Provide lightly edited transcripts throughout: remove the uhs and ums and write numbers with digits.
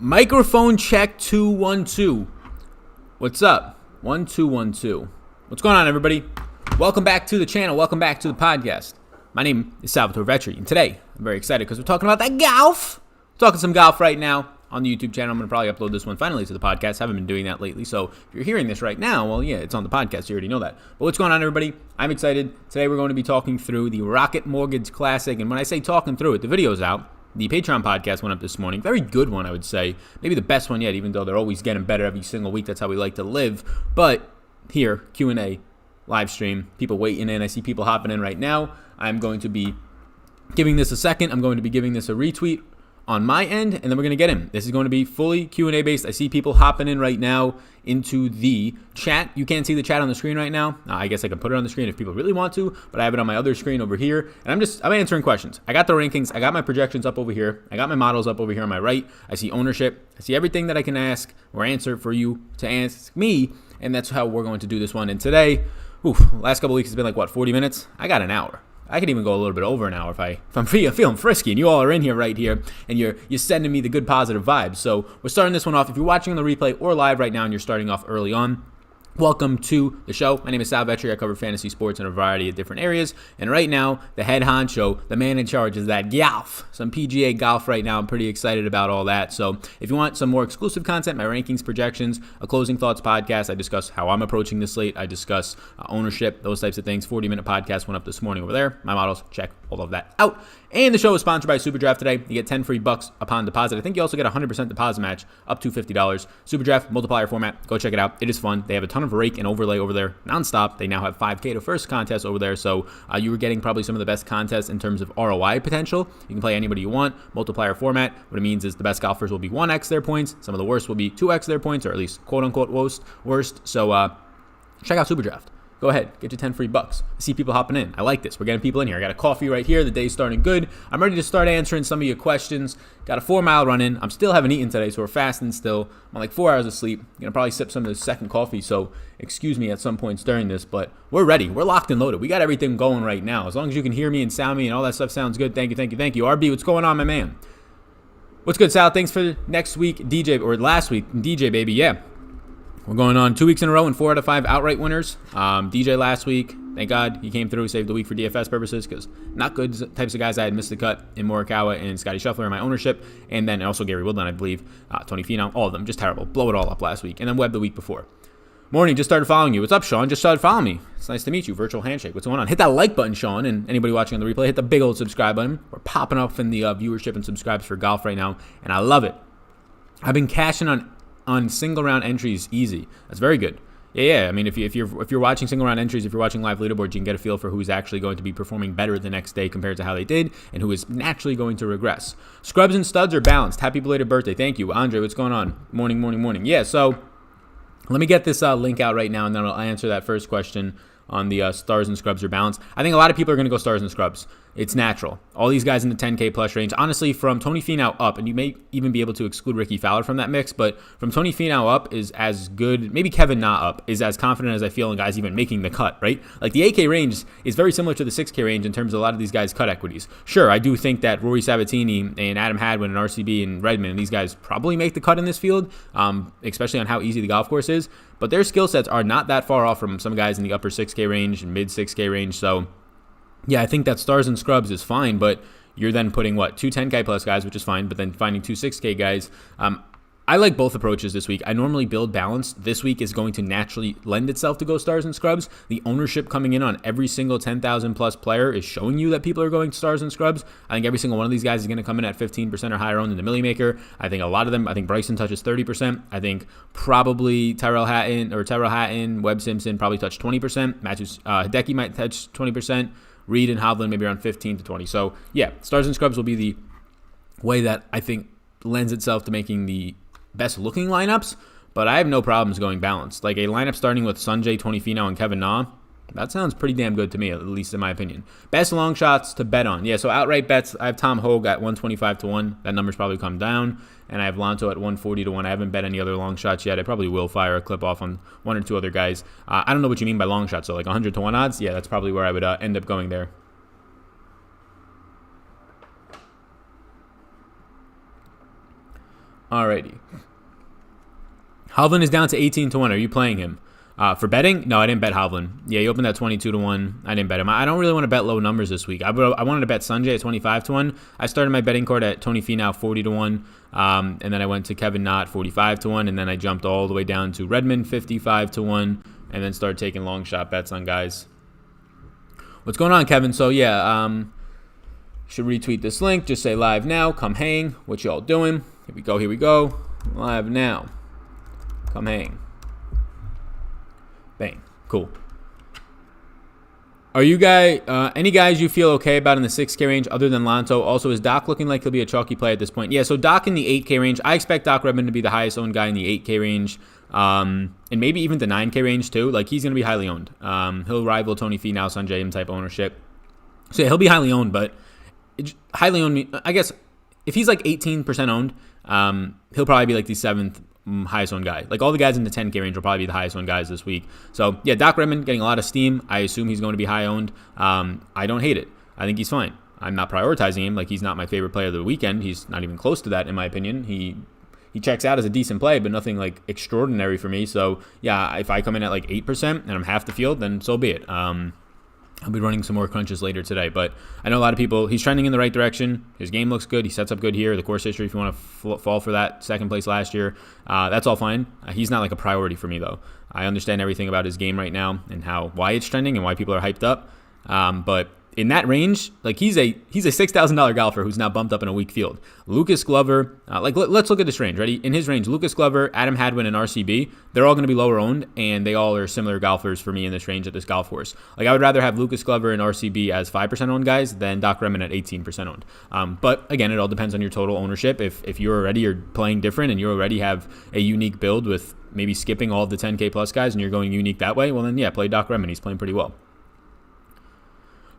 Microphone check 212. What's up? 1212. What's going on, everybody? Welcome back to the channel. Welcome back to the podcast. My name is Salvatore Vetri, and today I'm very excited because we're talking about that golf. We're talking some golf right now on the YouTube channel. I'm going to probably upload this one finally to the podcast. I haven't been doing that lately, so if you're hearing this right now, well, yeah, it's on the podcast. You already know that. But what's going on, everybody? I'm excited. Today we're going to be talking through the Rocket Mortgage Classic, and when I say talking through it, the video's out. The Patreon podcast went up this morning. Very good one, I would say. Maybe the best one yet, even though they're always getting better every single week. That's how we like to live. But here, Q&A, live stream, people waiting in. I see people hopping in right now. I'm going to be giving this a second. I'm going to be giving this a retweet on my end, and then we're going to get in. This is going to be fully Q&A based. I see people hopping in right now into the chat. You can't see the chat on the screen right now. I guess I can put it on the screen if people really want to, but I have it on my other screen over here, and I'm answering questions. I got the rankings. I got my projections up over here. I got my models up over here on my right. I see ownership. I see everything that I can ask or answer for you to ask me, and that's how we're going to do this one. And today, last couple of weeks has been like, 40 minutes? I got an hour. I could even go a little bit over an hour if I'm feeling frisky, and you all are in here right here, and you're sending me the good positive vibes. So we're starting this one off. If you're watching on the replay or live right now and you're starting off early on, welcome to the show. My name is Sal Vetri. I cover fantasy sports in a variety of different areas. And right now, the head honcho, the man in charge, is that golf. Some PGA golf right now. I'm pretty excited about all that. So if you want some more exclusive content, my rankings, projections, a closing thoughts podcast, I discuss how I'm approaching the slate. I discuss ownership, those types of things. 40-minute podcast went up this morning over there. My models, check all of that out. And the show is sponsored by Superdraft today. You get 10 free bucks upon deposit. I think you also get a 100% deposit match up to $50. Superdraft multiplier format. Go check it out. It is fun. They have a ton of rake and overlay over there nonstop. They now have 5K to first contest over there. So you were getting probably some of the best contests in terms of ROI potential. You can play anybody you want. Multiplier format. What it means is the best golfers will be 1x their points. Some of the worst will be 2x their points, or at least quote unquote worst. So check out Superdraft. Go ahead, get your 10 free bucks. I see people hopping in. I like this. We're getting people in here. I got a coffee right here. The day's starting good. I'm ready to start answering some of your questions. Got a 4-mile run in. I'm still haven't eaten today, so we're fasting still. I'm on like 4 hours of sleep. Gonna probably sip some of this second coffee, so excuse me at some points during this, but we're ready. We're locked and loaded. We got everything going right now. As long as you can hear me and sound me and all that stuff sounds good. Thank you. RB, what's going on, my man? What's good, Sal? Thanks for next week, DJ, or last week, DJ, baby. Yeah. We're going on 2 weeks in a row and 4 out of 5 outright winners. DJ last week, thank God he came through, saved the week for DFS purposes, because not good types of guys I had missed the cut in Morikawa and Scotty Scheffler in my ownership, and then also Gary Woodland, I believe, Tony Finau, all of them, just terrible. Blow it all up last week, and then Webb the week before. Morning, just started following you. What's up, Sean? Just started following me. It's nice to meet you. Virtual handshake. What's going on? Hit that like button, Sean, and anybody watching on the replay, hit the big old subscribe button. We're popping up in the viewership and subscribes for golf right now, and I love it. I've been cashing on single round entries easy. That's very good. Yeah. I mean, if you're watching single round entries, if you're watching live leaderboards, you can get a feel for who's actually going to be performing better the next day compared to how they did, and who is naturally going to regress. Scrubs and studs are balanced. Happy belated birthday. Thank you, Andre. What's going on? Morning. Yeah. So let me get this link out right now, and then I'll answer that first question on the stars and scrubs are balanced. I think a lot of people are going to go stars and scrubs. It's natural. All these guys in the 10K plus range, honestly, from Tony Finau up, and you may even be able to exclude Ricky Fowler from that mix, but from Tony Finau up is as good, maybe Kevin Na up is as confident as I feel in guys even making the cut, right? Like the 8K range is very similar to the 6K range in terms of a lot of these guys' cut equities. Sure, I do think that Rory Sabatini and Adam Hadwin and RCB and Redmond, and these guys probably make the cut in this field, especially on how easy the golf course is, but their skill sets are not that far off from some guys in the upper 6K range and mid 6K range, so yeah, I think that stars and scrubs is fine, but you're then putting, two 10K plus guys, which is fine, but then finding 2 6K guys. I like both approaches this week. I normally build balanced. This week is going to naturally lend itself to go stars and scrubs. The ownership coming in on every single 10,000 plus player is showing you that people are going stars and scrubs. I think every single one of these guys is going to come in at 15% or higher owned in the Millie Maker. I think a lot of them, I think Bryson touches 30%. I think probably Tyrell Hatton, Webb Simpson probably touch 20%. Matthews Hideki might touch 20%. Reed and Hovland maybe around 15 to 20. So yeah, stars and scrubs will be the way that I think lends itself to making the best looking lineups, but I have no problems going balanced. Like a lineup starting with Sanjay, Tony Finau, and Kevin Na, that sounds pretty damn good to me, at least in my opinion. Best long shots to bet on. Yeah, so outright bets, I have Tom Hogue at 125 to 1. That number's probably come down. And I have Lanto at 140 to 1. I haven't bet any other long shots yet. I probably will fire a clip off on one or two other guys. I don't know what you mean by long shots. So like 100 to 1 odds? Yeah, that's probably where I would end up going there. Alrighty. Hovland is down to 18 to 1. Are you playing him? For betting? No, I didn't bet Hovland. Yeah, he opened at 22 to 1. I didn't bet him. I don't really want to bet low numbers this week. I wanted to bet Sanjay at 25 to 1. I started my betting card at Tony Finau 40 to 1. And then I went to Kevin Knott 45 to 1. And then I jumped all the way down to Redmond 55 to 1. And then started taking long shot bets on guys. What's going on, Kevin? So, yeah, should retweet this link. Just say live now. Come hang. What y'all doing? Here we go. Live now. Come hang. Bang. Cool. Are you any guys you feel okay about in the 6K range other than Lanto? Also, is Doc looking like he'll be a chalky play at this point? Yeah, so Doc in the 8K range. I expect Doc Redmond to be the highest owned guy in the 8K range. And maybe even the 9K range too. Like, he's going to be highly owned. He'll rival Tony Finau, Sanjay M type ownership. So yeah, he'll be highly owned, but highly owned, I guess, if he's like 18% owned, he'll probably be like the 7th highest owned guy. Like, all the guys in the 10K range will probably be the highest owned guys this week. So yeah, Doc Redmond getting a lot of steam. I assume he's going to be high owned. I don't hate it. I think he's fine. I'm not prioritizing him. Like, he's not my favorite player of the weekend. He's not even close to that in my opinion. He checks out as a decent play, but nothing like extraordinary for me. So yeah, if I come in at like 8% and I'm half the field, then so be it. I'll be running some more crunches later today, but I know a lot of people, he's trending in the right direction. His game looks good. He sets up good here. The course history, if you want to fall for that, second place last year, that's all fine. He's not like a priority for me though. I understand everything about his game right now and why it's trending and why people are hyped up. But in that range, like, he's a $6,000 golfer who's now bumped up in a weak field. Lucas Glover, let's look at this range. Ready? In his range, Lucas Glover, Adam Hadwin, and RCB, they're all going to be lower owned, and they all are similar golfers for me in this range at this golf course. Like, I would rather have Lucas Glover and RCB as 5% owned guys than Doc Redmond at 18% owned. But again, it all depends on your total ownership. If you're playing different and you already have a unique build with maybe skipping all of the 10K plus guys and you're going unique that way, well then yeah, play Doc Redmond. He's playing pretty well.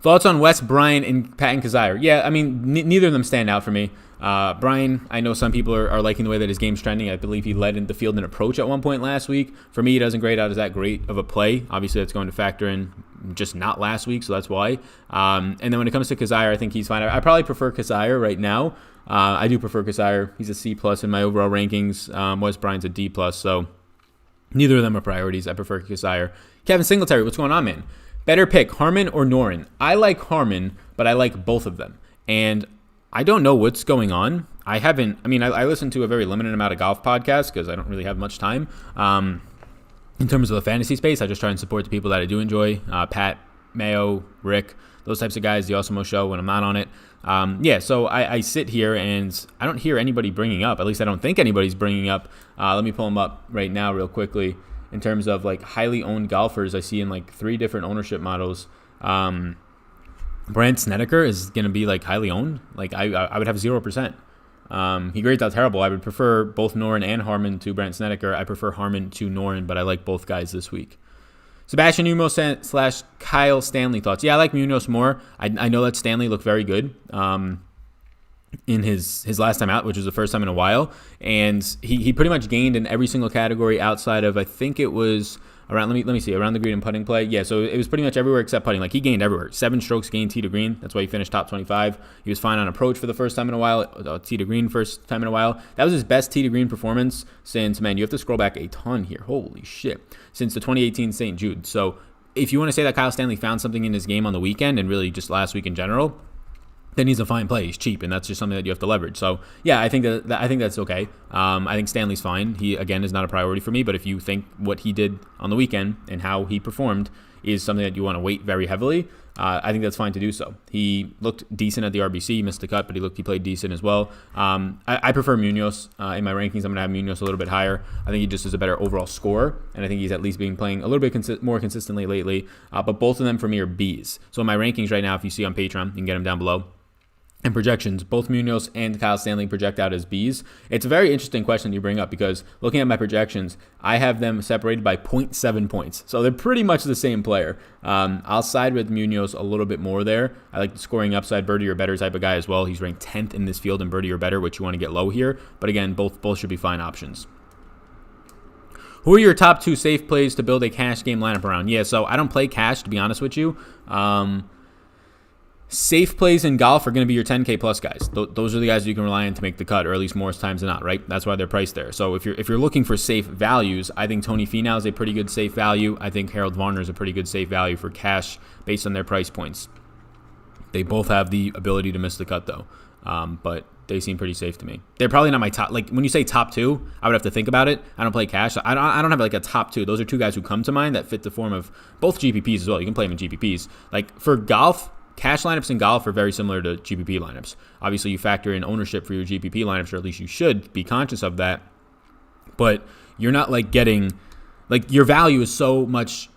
Thoughts on Wesley Bryan and Patton Kizzire? Yeah, I mean, neither of them stand out for me. Bryan, I know some people are liking the way that his game's trending. I believe he led in the field in approach at one point last week. For me, he doesn't grade out as that great of a play. Obviously, that's going to factor in just not last week, so that's why. And then when it comes to Kizzire, I think he's fine. I probably prefer Kizzire right now. I do prefer Kizzire. He's a C+ in my overall rankings. Wesley Bryan's a D+, so neither of them are priorities. I prefer Kizzire. Kevin Singletary, what's going on, man? Better pick, Harman or Noren? I like Harman, but I like both of them. And I don't know what's going on. I listen to a very limited amount of golf podcasts because I don't really have much time. In terms of the fantasy space, I just try and support the people that I do enjoy. Pat, Mayo, Rick, those types of guys, the Osmo Show when I'm not on it. So I sit here and I don't hear anybody bringing up, at least I don't think anybody's bringing up. Let me pull them up right now real quickly. In terms of like highly owned golfers, I see in like 3 different ownership models. Brandt Snedeker is going to be like highly owned. Like I would have 0%. He grades out terrible. I would prefer both Noren and Harman to Brandt Snedeker. I prefer Harman to Noren, but I like both guys this week. Sebastian Munoz / Kyle Stanley thoughts. Yeah, I like Munoz more. I know that Stanley looked very good in his last time out, which was the first time in a while, and he pretty much gained in every single category outside of, I think it was around, let me see, around the green and putting play. Yeah, so it was pretty much everywhere except putting. Like, he gained everywhere. 7 strokes gained tee to green. That's why he finished top 25. He was fine on approach for the first time in a while. Tee to green first time in a while. That was his best tee to green performance since, man, you have to scroll back a ton here. Holy shit. Since the 2018 St. Jude. So if you want to say that Kyle Stanley found something in his game on the weekend and really just last week in general, then he's a fine play. He's cheap, and that's just something that you have to leverage. So yeah, I think that's okay. I think Stanley's fine. He, again, is not a priority for me, but if you think what he did on the weekend and how he performed is something that you want to weight very heavily, I think that's fine to do so. He looked decent at the RBC. He missed the cut, but he played decent as well. I prefer Munoz. In my rankings, I'm going to have Munoz a little bit higher. I think he just is a better overall scorer, and I think he's at least been playing a little bit more consistently lately. But both of them for me are Bs. So in my rankings right now, if you see on Patreon, you can get them down below. And projections, both Munoz and Kyle Stanley project out as Bs. It's a very interesting question you bring up because looking at my projections, I have them separated by 0.7 points. So they're pretty much the same player. I'll side with Munoz a little bit more there. I like the scoring upside, birdie or better type of guy as well. He's ranked 10th in this field in birdie or better, which you want to get low here. But again, both should be fine options. Who are your top 2 safe plays to build a cash game lineup around? Yeah, so I don't play cash, to be honest with you. safe plays in golf are going to be your 10K plus guys. Those are the guys you can rely on to make the cut, or at least more times than not, right? That's why they're priced there. So if you're looking for safe values, I think Tony Finau is a pretty good safe value. I think Harold Varner is a pretty good safe value for cash based on their price points. They both have the ability to miss the cut though, but they seem pretty safe to me. They're probably not my top. Like when you say top two, I would have to think about it. I don't play cash. I don't have like a top two. Those are two guys who come to mind that fit the form of both GPPs as well. You can play them in GPPs. Like for golf, cash lineups in golf are very similar to GPP lineups. Obviously, you factor in ownership for your GPP lineups, or at least you should be conscious of that. But you're not like getting, like your value is so much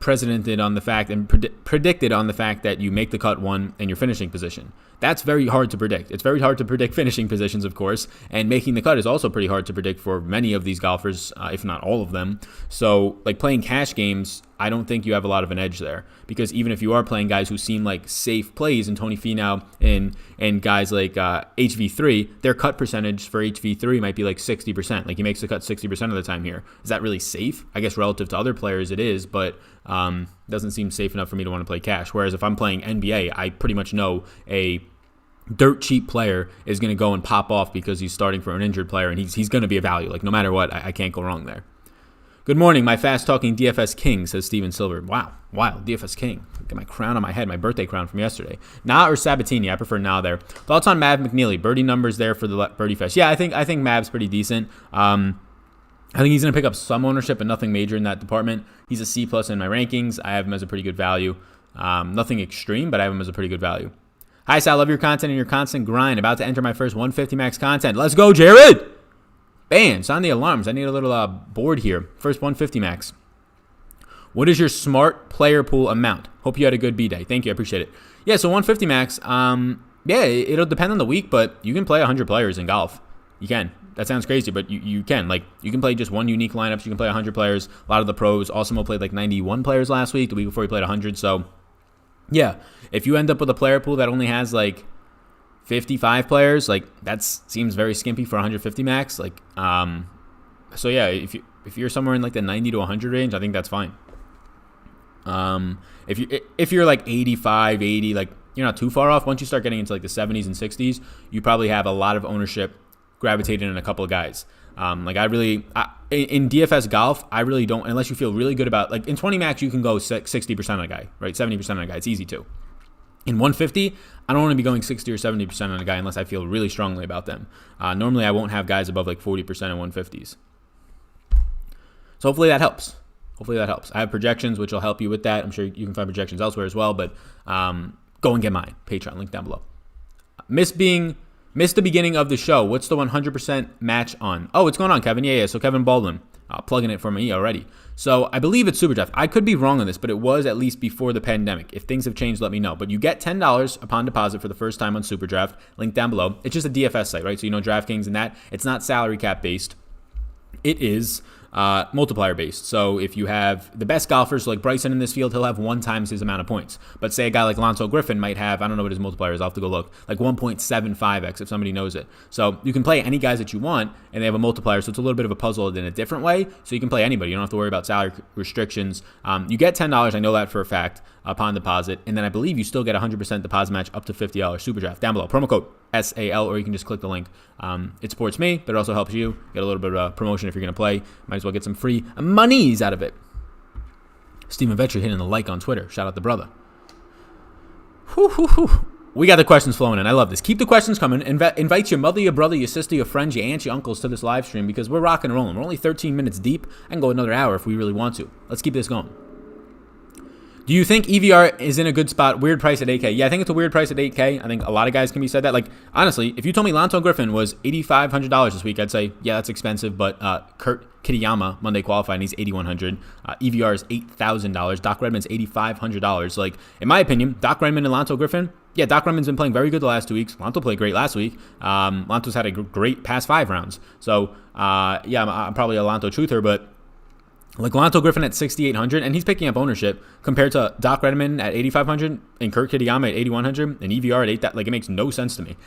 precedented on the fact and predicted on the fact that you make the cut one and your finishing position. That's very hard to predict. It's very hard to predict finishing positions, of course, and making the cut is also pretty hard to predict for many of these golfers, if not all of them. So, like playing cash games, I don't think you have a lot of an edge there, because even if you are playing guys who seem like safe plays in Tony Finau and guys like HV3, their cut percentage for HV3 might be like 60%. Like he makes the cut 60% of the time here. Is that really safe? I guess relative to other players it is, but doesn't seem safe enough for me to want to play cash. Whereas if I'm playing NBA, I pretty much know a dirt cheap player is going to go and pop off because he's starting for an injured player, and he's going to be a value. Like no matter what, I can't go wrong there. Good morning, my fast-talking DFS king, says Steven Silver. Wow, DFS king. Get my crown on my head, my birthday crown from yesterday. Nah or Sabatini? I prefer Nah there. Thoughts on Mav McNeely? Birdie numbers there for the Birdie Fest. Yeah, I think Mav's pretty decent. I think he's going to pick up some ownership, but nothing major in that department. He's a C+ in my rankings. I have him as a pretty good value. Nothing extreme, but I have him as a pretty good value. Hi, Sal. Love your content and your constant grind. About to enter my first 150 max content. Let's go, Jared! Bam, sound the alarms. I need a little board here. First 150 max. What is your smart player pool amount? Hope you had a good B-day. Thank you. I appreciate it. Yeah, so 150 max. Yeah, it'll depend on the week, but you can play 100 players in golf. You can. That sounds crazy, but you can. Like, you can play just one unique lineup. So you can play 100 players. A lot of the pros. Osimo played like 91 players last week. The week before he played 100. So, yeah, if you end up with a player pool that only has like 55 players, like that seems very skimpy for 150 max. Like, so yeah, if you're somewhere in like the 90 to 100 range, I think that's fine. If you're like 85, 80, like you're not too far off. Once you start getting into like the 70s and 60s, you probably have a lot of ownership gravitating in a couple of guys. In DFS golf, I really don't, unless you feel really good about, like in 20 max, you can go 60% on a guy, right? 70% on a guy. It's easy to. In 150, I don't want to be going 60 or 70% on a guy unless I feel really strongly about them. Normally, I won't have guys above like 40% in 150s. So hopefully that helps. I have projections, which will help you with that. I'm sure you can find projections elsewhere as well, but go and get mine. Patreon, link down below. Missed the beginning of the show. What's the 100% match on? Oh, what's going on, Kevin? Yeah. So Kevin Baldwin, plugging it for me already. So I believe it's SuperDraft. I could be wrong on this, but it was at least before the pandemic. If things have changed, let me know. But you get $10 upon deposit for the first time on SuperDraft. Link down below. It's just a DFS site, right? So you know DraftKings and that. It's not salary cap based. It is multiplier based. So if you have the best golfers, like Bryson in this field, he'll have 1 times his amount of points. But say a guy like Alonso Griffin might have, I don't know what his multiplier is, I'll have to go look, like 1.75x if somebody knows it. So you can play any guys that you want, and they have a multiplier. So it's a little bit of a puzzle in a different way. So you can play anybody. You don't have to worry about salary restrictions. You get $10. I know that for a fact upon deposit. And then I believe you still get 100% deposit match up to $50 SuperDraft. Down below, promo code SAL, or you can just click the link. It supports me, but it also helps you get a little bit of promotion if you're going to play. Might as well get some free monies out of it. Stephen Vetri hitting the like on Twitter. Shout out the brother. We got the questions flowing in. I love this. Keep the questions coming. Invite your mother, your brother, your sister, your friends, your aunts, your uncles to this live stream because we're rocking and rolling. We're only 13 minutes deep. I can go another hour if we really want to. Let's keep this going. Do you think EVR is in a good spot? Weird price at 8K. Yeah, I think it's a weird price at 8K. I think a lot of guys can be said that. Like, honestly, if you told me Lanto Griffin was $8,500 this week, I'd say, yeah, that's expensive. But Kurt Kitayama, Monday qualified, and he's $8,100. EVR is $8,000. Doc Redman's $8,500. Like, in my opinion, Doc Redman and Lanto Griffin, yeah, Doc Redman's been playing very good the last 2 weeks. Lanto played great last week. Lanto's had a great past 5 rounds. So, yeah, I'm probably a Lanto truther, but like Lanto Griffin at 6,800, and he's picking up ownership compared to Doc Redman at 8,500 and Kurt Kitayama at 8,100 and EVR at 8. Like, it makes no sense to me.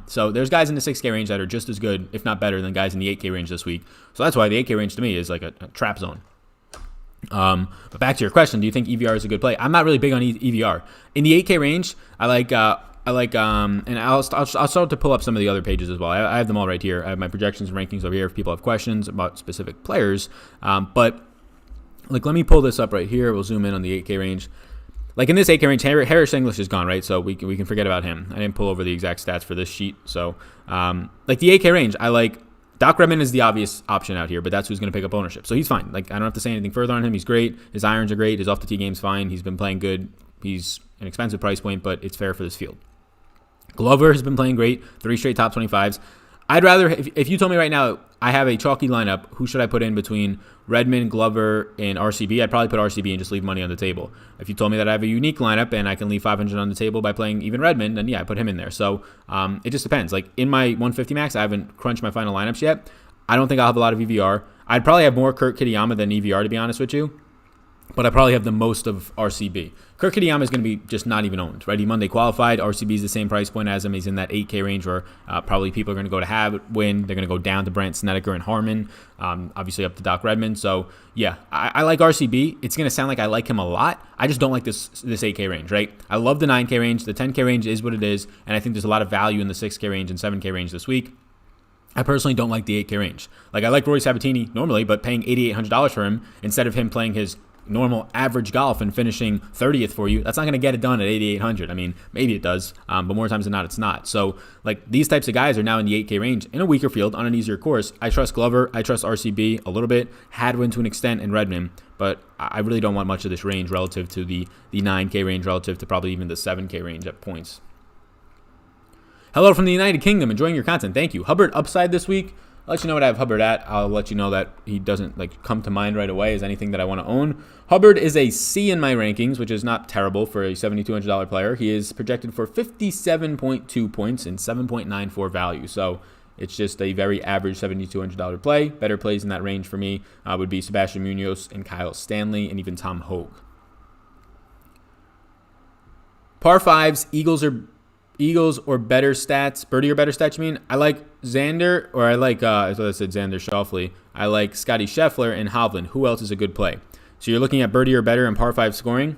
So there's guys in the 6K range that are just as good, if not better, than guys in the 8K range this week. So that's why the 8K range to me is like a trap zone. But back to your question, do you think EVR is a good play? I'm not really big on EVR. In the 8K range, I like, and I'll start to pull up some of the other pages as well. I have them all right here. I have my projections and rankings over here if people have questions about specific players. But like, let me pull this up right here. We'll zoom in on the 8K range. Like in this 8K range, Harris English is gone, right? So we can forget about him. I didn't pull over the exact stats for this sheet. So like the 8K range, I like Doc Redman is the obvious option out here, but that's who's going to pick up ownership. So he's fine. Like, I don't have to say anything further on him. He's great. His irons are great. His off the tee game's fine. He's been playing good. He's an expensive price point, but it's fair for this field. Glover has been playing great. 3 straight top 25s. I'd rather, if you told me right now I have a chalky lineup, who should I put in between Redman, Glover, and RCB? I'd probably put RCB and just leave money on the table. If you told me that I have a unique lineup and I can leave 500 on the table by playing even Redman, then yeah, I put him in there. So it just depends. Like in my 150 max, I haven't crunched my final lineups yet. I don't think I'll have a lot of EVR. I'd probably have more Kurt Kitayama than EVR, to be honest with you. But I probably have the most of RCB. Kurt Kitayama is going to be just not even owned, right? He Monday qualified. RCB is the same price point as him. He's in that 8K range where probably people are going to go to Hubbard, win. They're going to go down to Brandt Snedeker and Harmon, obviously up to Doc Redman. So, yeah, I like RCB. It's going to sound like I like him a lot. I just don't like this 8K range, right? I love the 9K range. The 10K range is what it is, and I think there's a lot of value in the 6K range and 7K range this week. I personally don't like the 8K range. Like, I like Rory Sabatini normally, but paying $8,800 for him instead of him playing his normal average golf and finishing 30th for you, that's not going to get it done at 8,800. I mean, maybe it does, but more times than not, it's not. So, like, these types of guys are now in the 8K range in a weaker field on an easier course. I trust Glover. I trust RCB a little bit, Hadwin to an extent, and Redman, but I really don't want much of this range relative to the 9K range, relative to probably even the 7K range at points. Hello from the United Kingdom. Enjoying your content. Thank you. Hubbard upside this week. I'll let you know what I have Hubbard at. I'll let you know that he doesn't like come to mind right away as anything that I want to own. Hubbard is a C in my rankings, which is not terrible for a $7,200 player. He is projected for 57.2 points and 7.94 value. So it's just a very average $7,200 play. Better plays in that range for me would be Sebastian Munoz and Kyle Stanley and even Tom Hogue. Par 5s, Eagles or better stats, birdie or better stats, you mean? I like Xander, or I like, I thought I said Xander Schauffele. I like Scotty Scheffler and Hovland. Who else is a good play? So you're looking at birdie or better and par 5 scoring?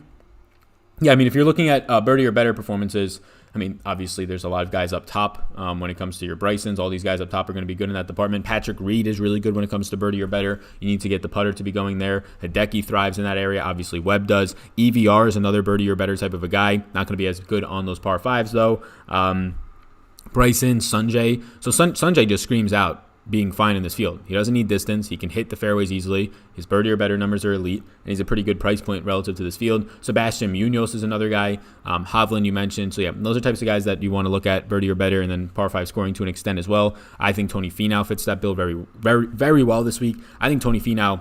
Yeah, I mean, if you're looking at birdie or better performances, I mean, obviously there's a lot of guys up top when it comes to your Brysons. All these guys up top are going to be good in that department. Patrick Reed is really good when it comes to birdie or better. You need to get the putter to be going there. Hideki thrives in that area. Obviously, Webb does. EVR is another birdie or better type of a guy. Not going to be as good on those par 5s, though. Bryson, Sanjay. So Sanjay just screams out being fine in this field. He doesn't need distance. He can hit the fairways easily. His birdie or better numbers are elite, and he's a pretty good price point relative to this field. Sebastian Munoz is another guy. Hovland you mentioned. So yeah, those are types of guys that you want to look at, birdie or better, and then par 5 scoring to an extent as well. I think Tony Finau fits that bill very, very, very well this week. I think Tony Finau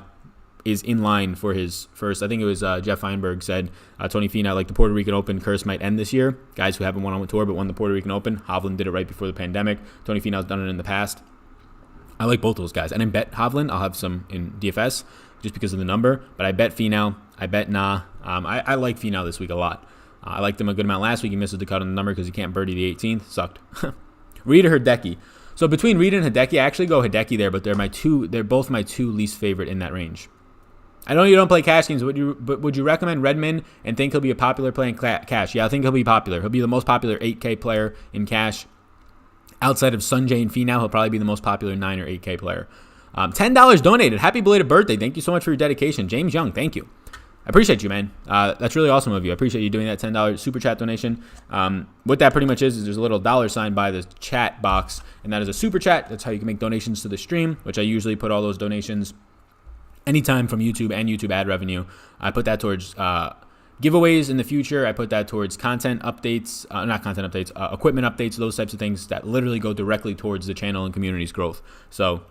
is in line for his first. I think it was Jeff Feinberg said Tony Finau, like the Puerto Rican Open curse might end this year. Guys who haven't won on tour but won the Puerto Rican Open. Hovland did it right before the pandemic. Tony Finau's done it in the past. I like both those guys. I didn't bet Hovland. I'll have some in DFS just because of the number. But I bet Finau. I bet Nah. I like Finau this week a lot. I liked him a good amount last week. He misses the cut on the number because he can't birdie the 18th. Sucked. Reed or Hideki. So between Reed and Hideki, I actually go Hideki there, but they're both my two least favorite in that range. I know you don't play cash games, but would you recommend Redman and think he'll be a popular play in cash? Yeah, I think he'll be popular. He'll be the most popular 8K player in cash. Outside of Sanjay and Finau, he'll probably be the most popular 9 or 8K player. $10 donated. Happy belated birthday. Thank you so much for your dedication. James Young, thank you. I appreciate you, man. That's really awesome of you. I appreciate you doing that $10 super chat donation. What that pretty much is there's a little $ by the chat box, and that is a super chat. That's how you can make donations to the stream, which I usually put all those donations anytime from YouTube and YouTube ad revenue. I put that towards giveaways in the future. I put that towards content updates, equipment updates, those types of things that literally go directly towards the channel and community's growth. So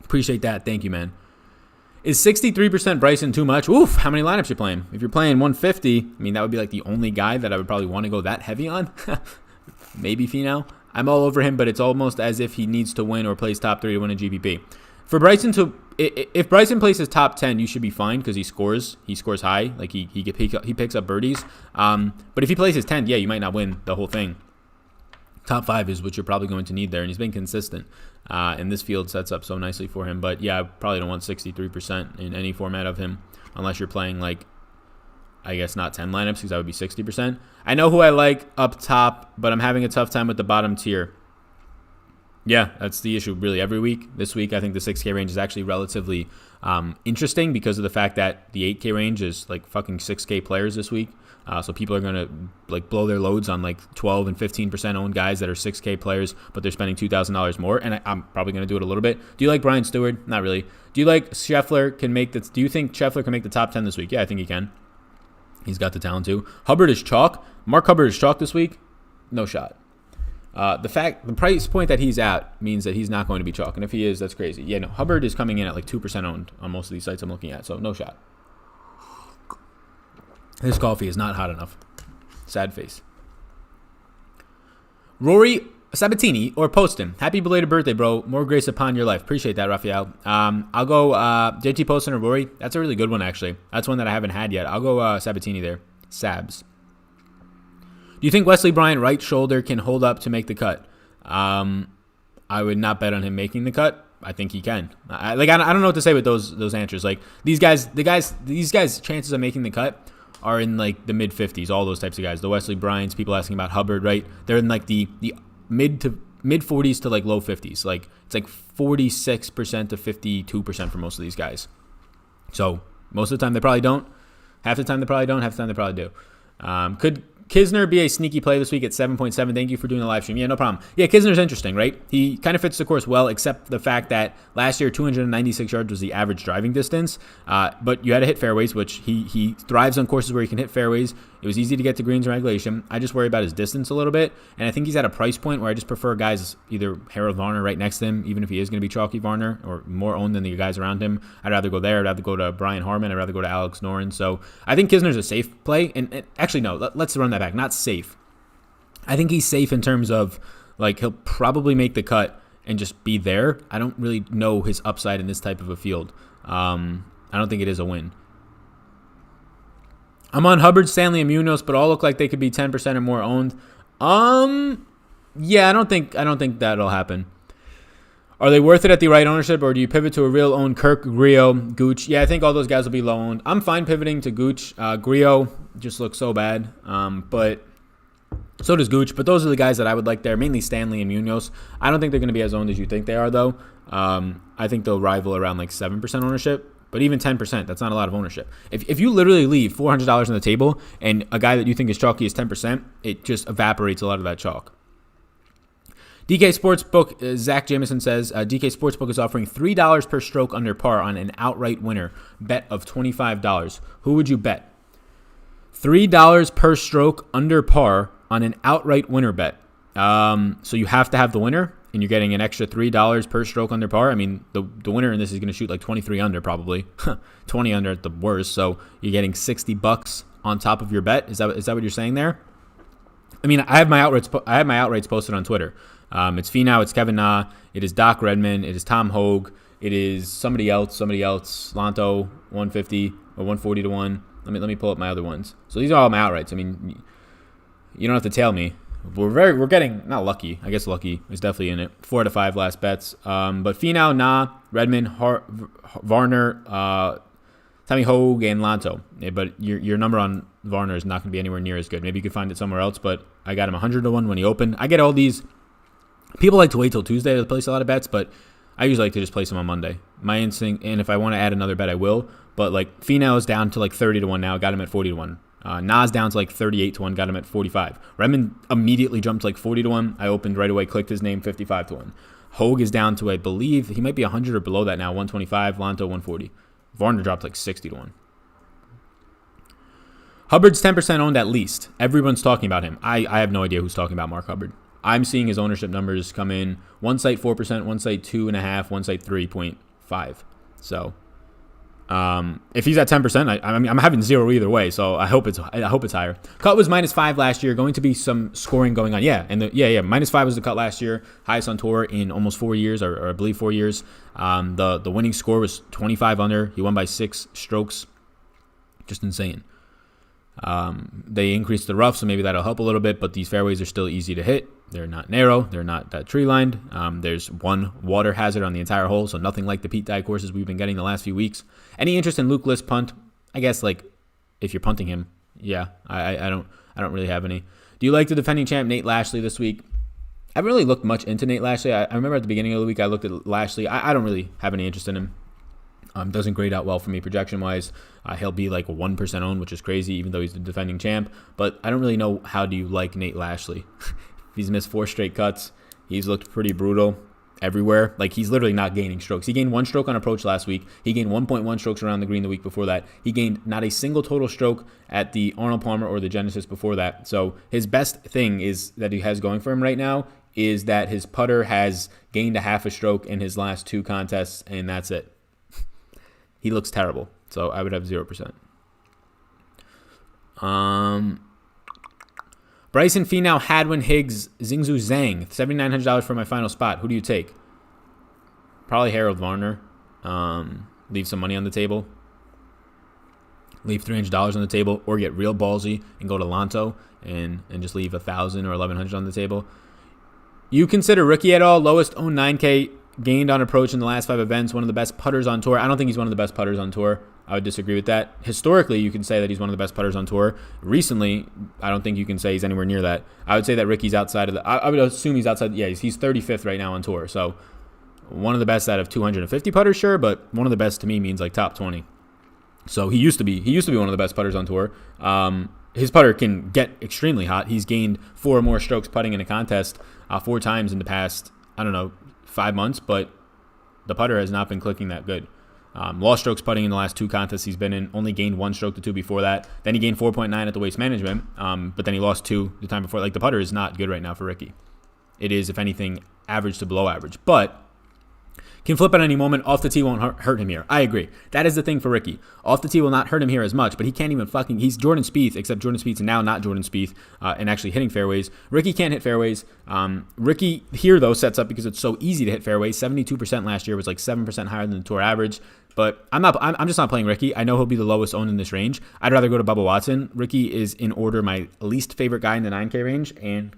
appreciate that. Thank you, man. Is 63% Bryson too much? Oof, how many lineups you playing? If you're playing 150, I mean, that would be like the only guy that I would probably want to go that heavy on. Maybe Finau. I'm all over him, but it's almost as if he needs to win or plays top 3 to win a GPP. For Bryson if Bryson places top 10, you should be fine because he scores high, like he picks up birdies. But if he places 10, yeah, you might not win the whole thing. Top 5 is what you're probably going to need there, and he's been consistent. And this field sets up so nicely for him. But yeah, I probably don't want 63% in any format of him unless you're playing like, I guess not 10 lineups, because that would be 60%. I know who I like up top, but I'm having a tough time with the bottom tier. Yeah, that's the issue really every week. This week, I think the 6K range is actually relatively interesting because of the fact that the 8K range is like fucking 6K players this week. So people are going to like blow their loads on like 12 and 15% owned guys that are 6K players, but they're spending $2,000 more. And I'm probably going to do it a little bit. Do you like Brian Stewart? Not really. Do you like Scheffler can make do you think Scheffler can make the top 10 this week? Yeah, I think he can. He's got the talent too. Hubbard is chalk. Mark Hubbard is chalk this week. No shot. The price point that he's at means that he's not going to be chalk. And if he is, that's crazy. Yeah, no, Hubbard is coming in at like 2% owned on most of these sites I'm looking at. So no shot. This coffee is not hot enough. Sad face. Rory Sabatini or Poston. Happy belated birthday, bro. More grace upon your life. Appreciate that, Raphael. I'll go JT Poston or Rory. That's a really good one, actually. That's one that I haven't had yet. I'll go Sabatini there. Sabs. Do you think Wesley Bryan right shoulder can hold up to make the cut? I would not bet on him making the cut. I think he can. I don't know what to say with those answers. Like these guys' chances of making the cut are in like the mid 50s. All those types of guys. The Wesley Bryans. People asking about Hubbard, right? They're in like the mid 40s to like low 50s. Like it's like 46% to 52% for most of these guys. So most of the time they probably don't. Half the time they probably don't. Half the time they probably do. Could Kisner be a sneaky play this week at 7.7? Thank you for doing the live stream. Yeah, no problem. Yeah, Kisner's interesting, right? He kind of fits the course well, except the fact that last year 296 yards was the average driving distance. But you had to hit fairways, which he thrives on courses where he can hit fairways. It was easy to get to greens in regulation. I just worry about his distance a little bit. And I think he's at a price point where I just prefer guys either Harold Varner right next to him, even if he is going to be chalky Varner or more owned than the guys around him. I'd rather go there. I'd rather go to Brian Harman. I'd rather go to Alex Noren. So I think Kisner's a safe play. And actually, no, let's run that back. Not safe. I think he's safe in terms of like he'll probably make the cut and just be there. I don't really know his upside in this type of a field. I don't think it is a win. I'm on Hubbard, Stanley, and Munoz, but all look like they could be 10% or more owned. Yeah, I don't think that'll happen. Are they worth it at the right ownership, or do you pivot to a real owned Kirk, Grillo, Gooch? Yeah, I think all those guys will be low owned. I'm fine pivoting to Gooch. Grillo just looks so bad, but so does Gooch. But those are the guys that I would like there, mainly Stanley and Munoz. I don't think they're going to be as owned as you think they are, though. I think they'll rival around like 7% ownership. But even 10%, that's not a lot of ownership. If you literally leave $400 on the table and a guy that you think is chalky is 10%, it just evaporates a lot of that chalk. DK Sportsbook, Zach Jameson says, DK Sportsbook is offering $3 per stroke under par on an outright winner bet of $25. Who would you bet? $3 per stroke under par on an outright winner bet. So you have to have the winner, and you're getting an extra $3 per stroke under par. I mean, the winner in this is going to shoot like 23 under probably, 20 under at the worst. So you're getting $60 on top of your bet. Is that what you're saying there? I mean, I have my outrights posted on Twitter. It's Finau, it's Kevin Na, it is Doc Redman, it is Tom Hogue, it is somebody else, Lanto 150 or 140 to 1. Let me pull up my other ones. So these are all my outrights. I mean, you don't have to tell me. We're getting not lucky. I guess lucky is definitely in it. 4 out of 5 last bets. But Finau, Na, Redman, Varner, Tommy Hogue, and Lanto. Yeah, but your number on Varner is not going to be anywhere near as good. Maybe you could find it somewhere else. But I got him 100 to 1 when he opened. I get all these. People like to wait till Tuesday to place a lot of bets, but I usually like to just place them on Monday. My instinct, and if I want to add another bet, I will. But like Finau is down to like 30 to 1 now. Got him at 40 to 1. Nas down to like 38 to 1, got him at 45. Redmond immediately jumped to like 40 to 1. I opened right away, clicked his name, 55 to 1. Hogue is down to, I believe, he might be 100 or below that now, 125. Lanto, 140. Varner dropped like 60 to 1. Hubbard's 10% owned at least. Everyone's talking about him. I have no idea who's talking about Mark Hubbard. I'm seeing his ownership numbers come in. One site 4%, one site 2.5%, one site 3.5%. So if he's at 10%, I'm having zero either way. So I hope it's higher. Cut was -5 last year. Going to be some scoring going on. Yeah, and -5 was the cut last year. Highest on tour in almost 4 years, or I believe 4 years. The winning score was 25 under. He won by 6 strokes. Just insane. They increased the rough, so maybe that'll help a little bit. But these fairways are still easy to hit. They're not narrow. They're not tree lined. There's one water hazard on the entire hole, so nothing like the Pete Dye courses we've been getting the last few weeks. Any interest in Luke List punt? I guess like if you're punting him, yeah. I don't really have any. Do you like the defending champ Nate Lashley this week? I haven't really looked much into Nate Lashley. I remember at the beginning of the week I looked at Lashley. I don't really have any interest in him. Doesn't grade out well for me projection-wise. He'll be like 1% owned, which is crazy, even though he's the defending champ. But I don't really know how do you like Nate Lashley. He's missed 4 straight cuts. He's looked pretty brutal everywhere. Like, he's literally not gaining strokes. He gained 1 stroke on approach last week. He gained 1.1 strokes around the green the week before that. He gained not a single total stroke at the Arnold Palmer or the Genesis before that. So his best thing is that he has going for him right now is that his putter has gained a half a stroke in his last 2 contests, and that's it. He looks terrible, so I would have 0%. Bryson, Finau, Hadwin, Higgs, Xingzu, Zhang. $7,900 for my final spot. Who do you take? Probably Harold Varner. Leave some money on the table. Leave $300 on the table, or get real ballsy and go to Lanto and just leave $1,000 or $1,100 on the table. You consider Rickie at all? Lowest owned 9K, gained on approach in the last 5 events. One of the best putters on tour. I don't think he's one of the best putters on tour. I would disagree with that. Historically, you can say that he's one of the best putters on tour. Recently, I don't think you can say he's anywhere near that. I would say that Rickie's outside of the... I would assume he's outside... Yeah, he's 35th right now on tour. So, one of the best out of 250 putters, sure, but one of the best to me means like top 20. So, he used to be one of the best putters on tour. His putter can get extremely hot. He's gained 4 or more strokes putting in a contest 4 times in the past, 5 months, but the putter has not been clicking that good. Lost strokes putting in the last 2 contests he's been in, only gained 1 stroke to 2 before that. Then he gained 4.9 at the Waste Management, but then he lost 2 the time before. Like, the putter is not good right now for Rickie. It is, if anything, average to below average, but can flip at any moment. Off the tee won't hurt him here. I agree. That is the thing for Rickie. Off the tee will not hurt him here as much, but he can't even he's Jordan Spieth, except Jordan Spieth's now not Jordan Spieth and actually hitting fairways. Rickie can't hit fairways. Rickie here, though, sets up because it's so easy to hit fairways. 72% last year was like 7% higher than the tour average. But I'm just not playing Rickie. I know he'll be the lowest owned in this range. I'd rather go to Bubba Watson. Rickie is in order my least favorite guy in the 9K range, and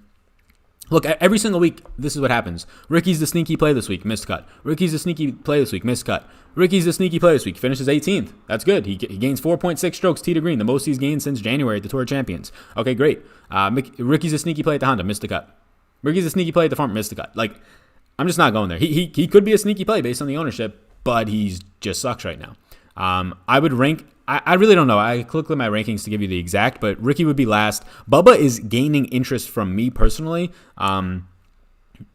look, every single week, this is what happens. Rickie's the sneaky play this week, missed cut. Rickie's the sneaky play this week, missed cut. Rickie's the sneaky play this week, finishes 18th. That's good. He gains 4.6 strokes tee to green, the most he's gained since January at the Tour Champions. Okay, great. Rickie's a sneaky play at the Honda, missed the cut. Rickie's a sneaky play at the farm, missed the cut. Like, I'm just not going there. He could be a sneaky play based on the ownership, but he just sucks right now. I would rank... I really don't know. I clicked my rankings to give you the exact, but Rickie would be last. Bubba is gaining interest from me personally. And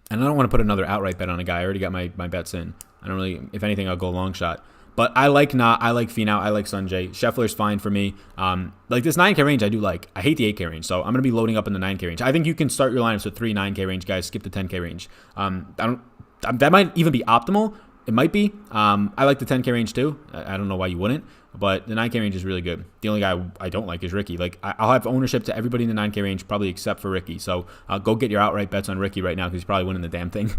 I don't want to put another outright bet on a guy. I already got my bets in. I don't really, if anything, I'll go long shot. But I like Finau, I like Sanjay. Scheffler's fine for me. Like this 9K range, I do like. I hate the 8K range, so I'm going to be loading up in the 9K range. I think you can start your lineups with 3 9K range guys. Skip the 10K range. That might even be optimal. It might be. I like the 10K range too. I don't know why you wouldn't, but the 9K range is really good. The only guy I don't like is Rickie. Like, I'll have ownership to everybody in the 9K range, probably except for Rickie. So go get your outright bets on Rickie right now because he's probably winning the damn thing.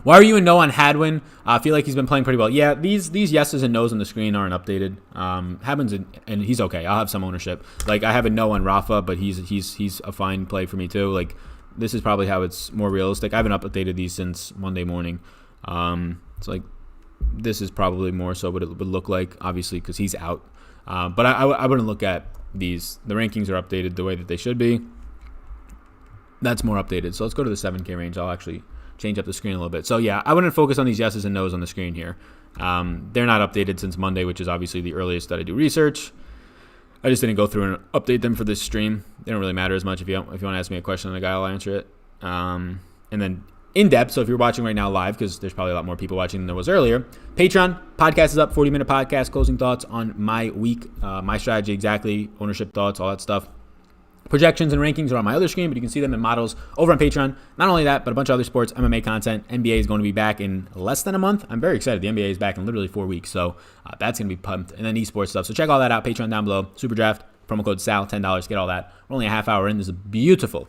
Why are you a no on Hadwin? I feel like he's been playing pretty well. Yeah, these yeses and nos on the screen aren't updated. Hadwin's and he's okay. I'll have some ownership. Like, I have a no on Rafa, but he's a fine play for me too. Like, this is probably how it's more realistic. I haven't updated these since Monday morning. It's like this is probably more so what it would look like, obviously, because he's out. But I wouldn't look at these. The rankings are updated the way that they should be. That's more updated. So let's go to the 7K range. I'll actually change up the screen a little bit. So yeah, I wouldn't focus on these yeses and nos on the screen here. They're not updated since Monday, which is obviously the earliest that I do research. I just didn't go through and update them for this stream. They don't really matter as much. If you want to ask me a question on a guy, I'll answer it. And then in depth, so if you're watching right now live, because there's probably a lot more people watching than there was earlier, Patreon podcast is up, 40-minute podcast, closing thoughts on my week, my strategy exactly, ownership thoughts, all that stuff. Projections and rankings are on my other screen, but you can see them in models over on Patreon. Not only that, but a bunch of other sports, MMA content. NBA is going to be back in less than a month. I'm very excited. The NBA is back in literally 4 weeks, so that's going to be pumped. And then esports stuff. So check all that out. Patreon down below. Super Draft, promo code SAL, $10. Get all that. We're only a half hour in. This is beautiful.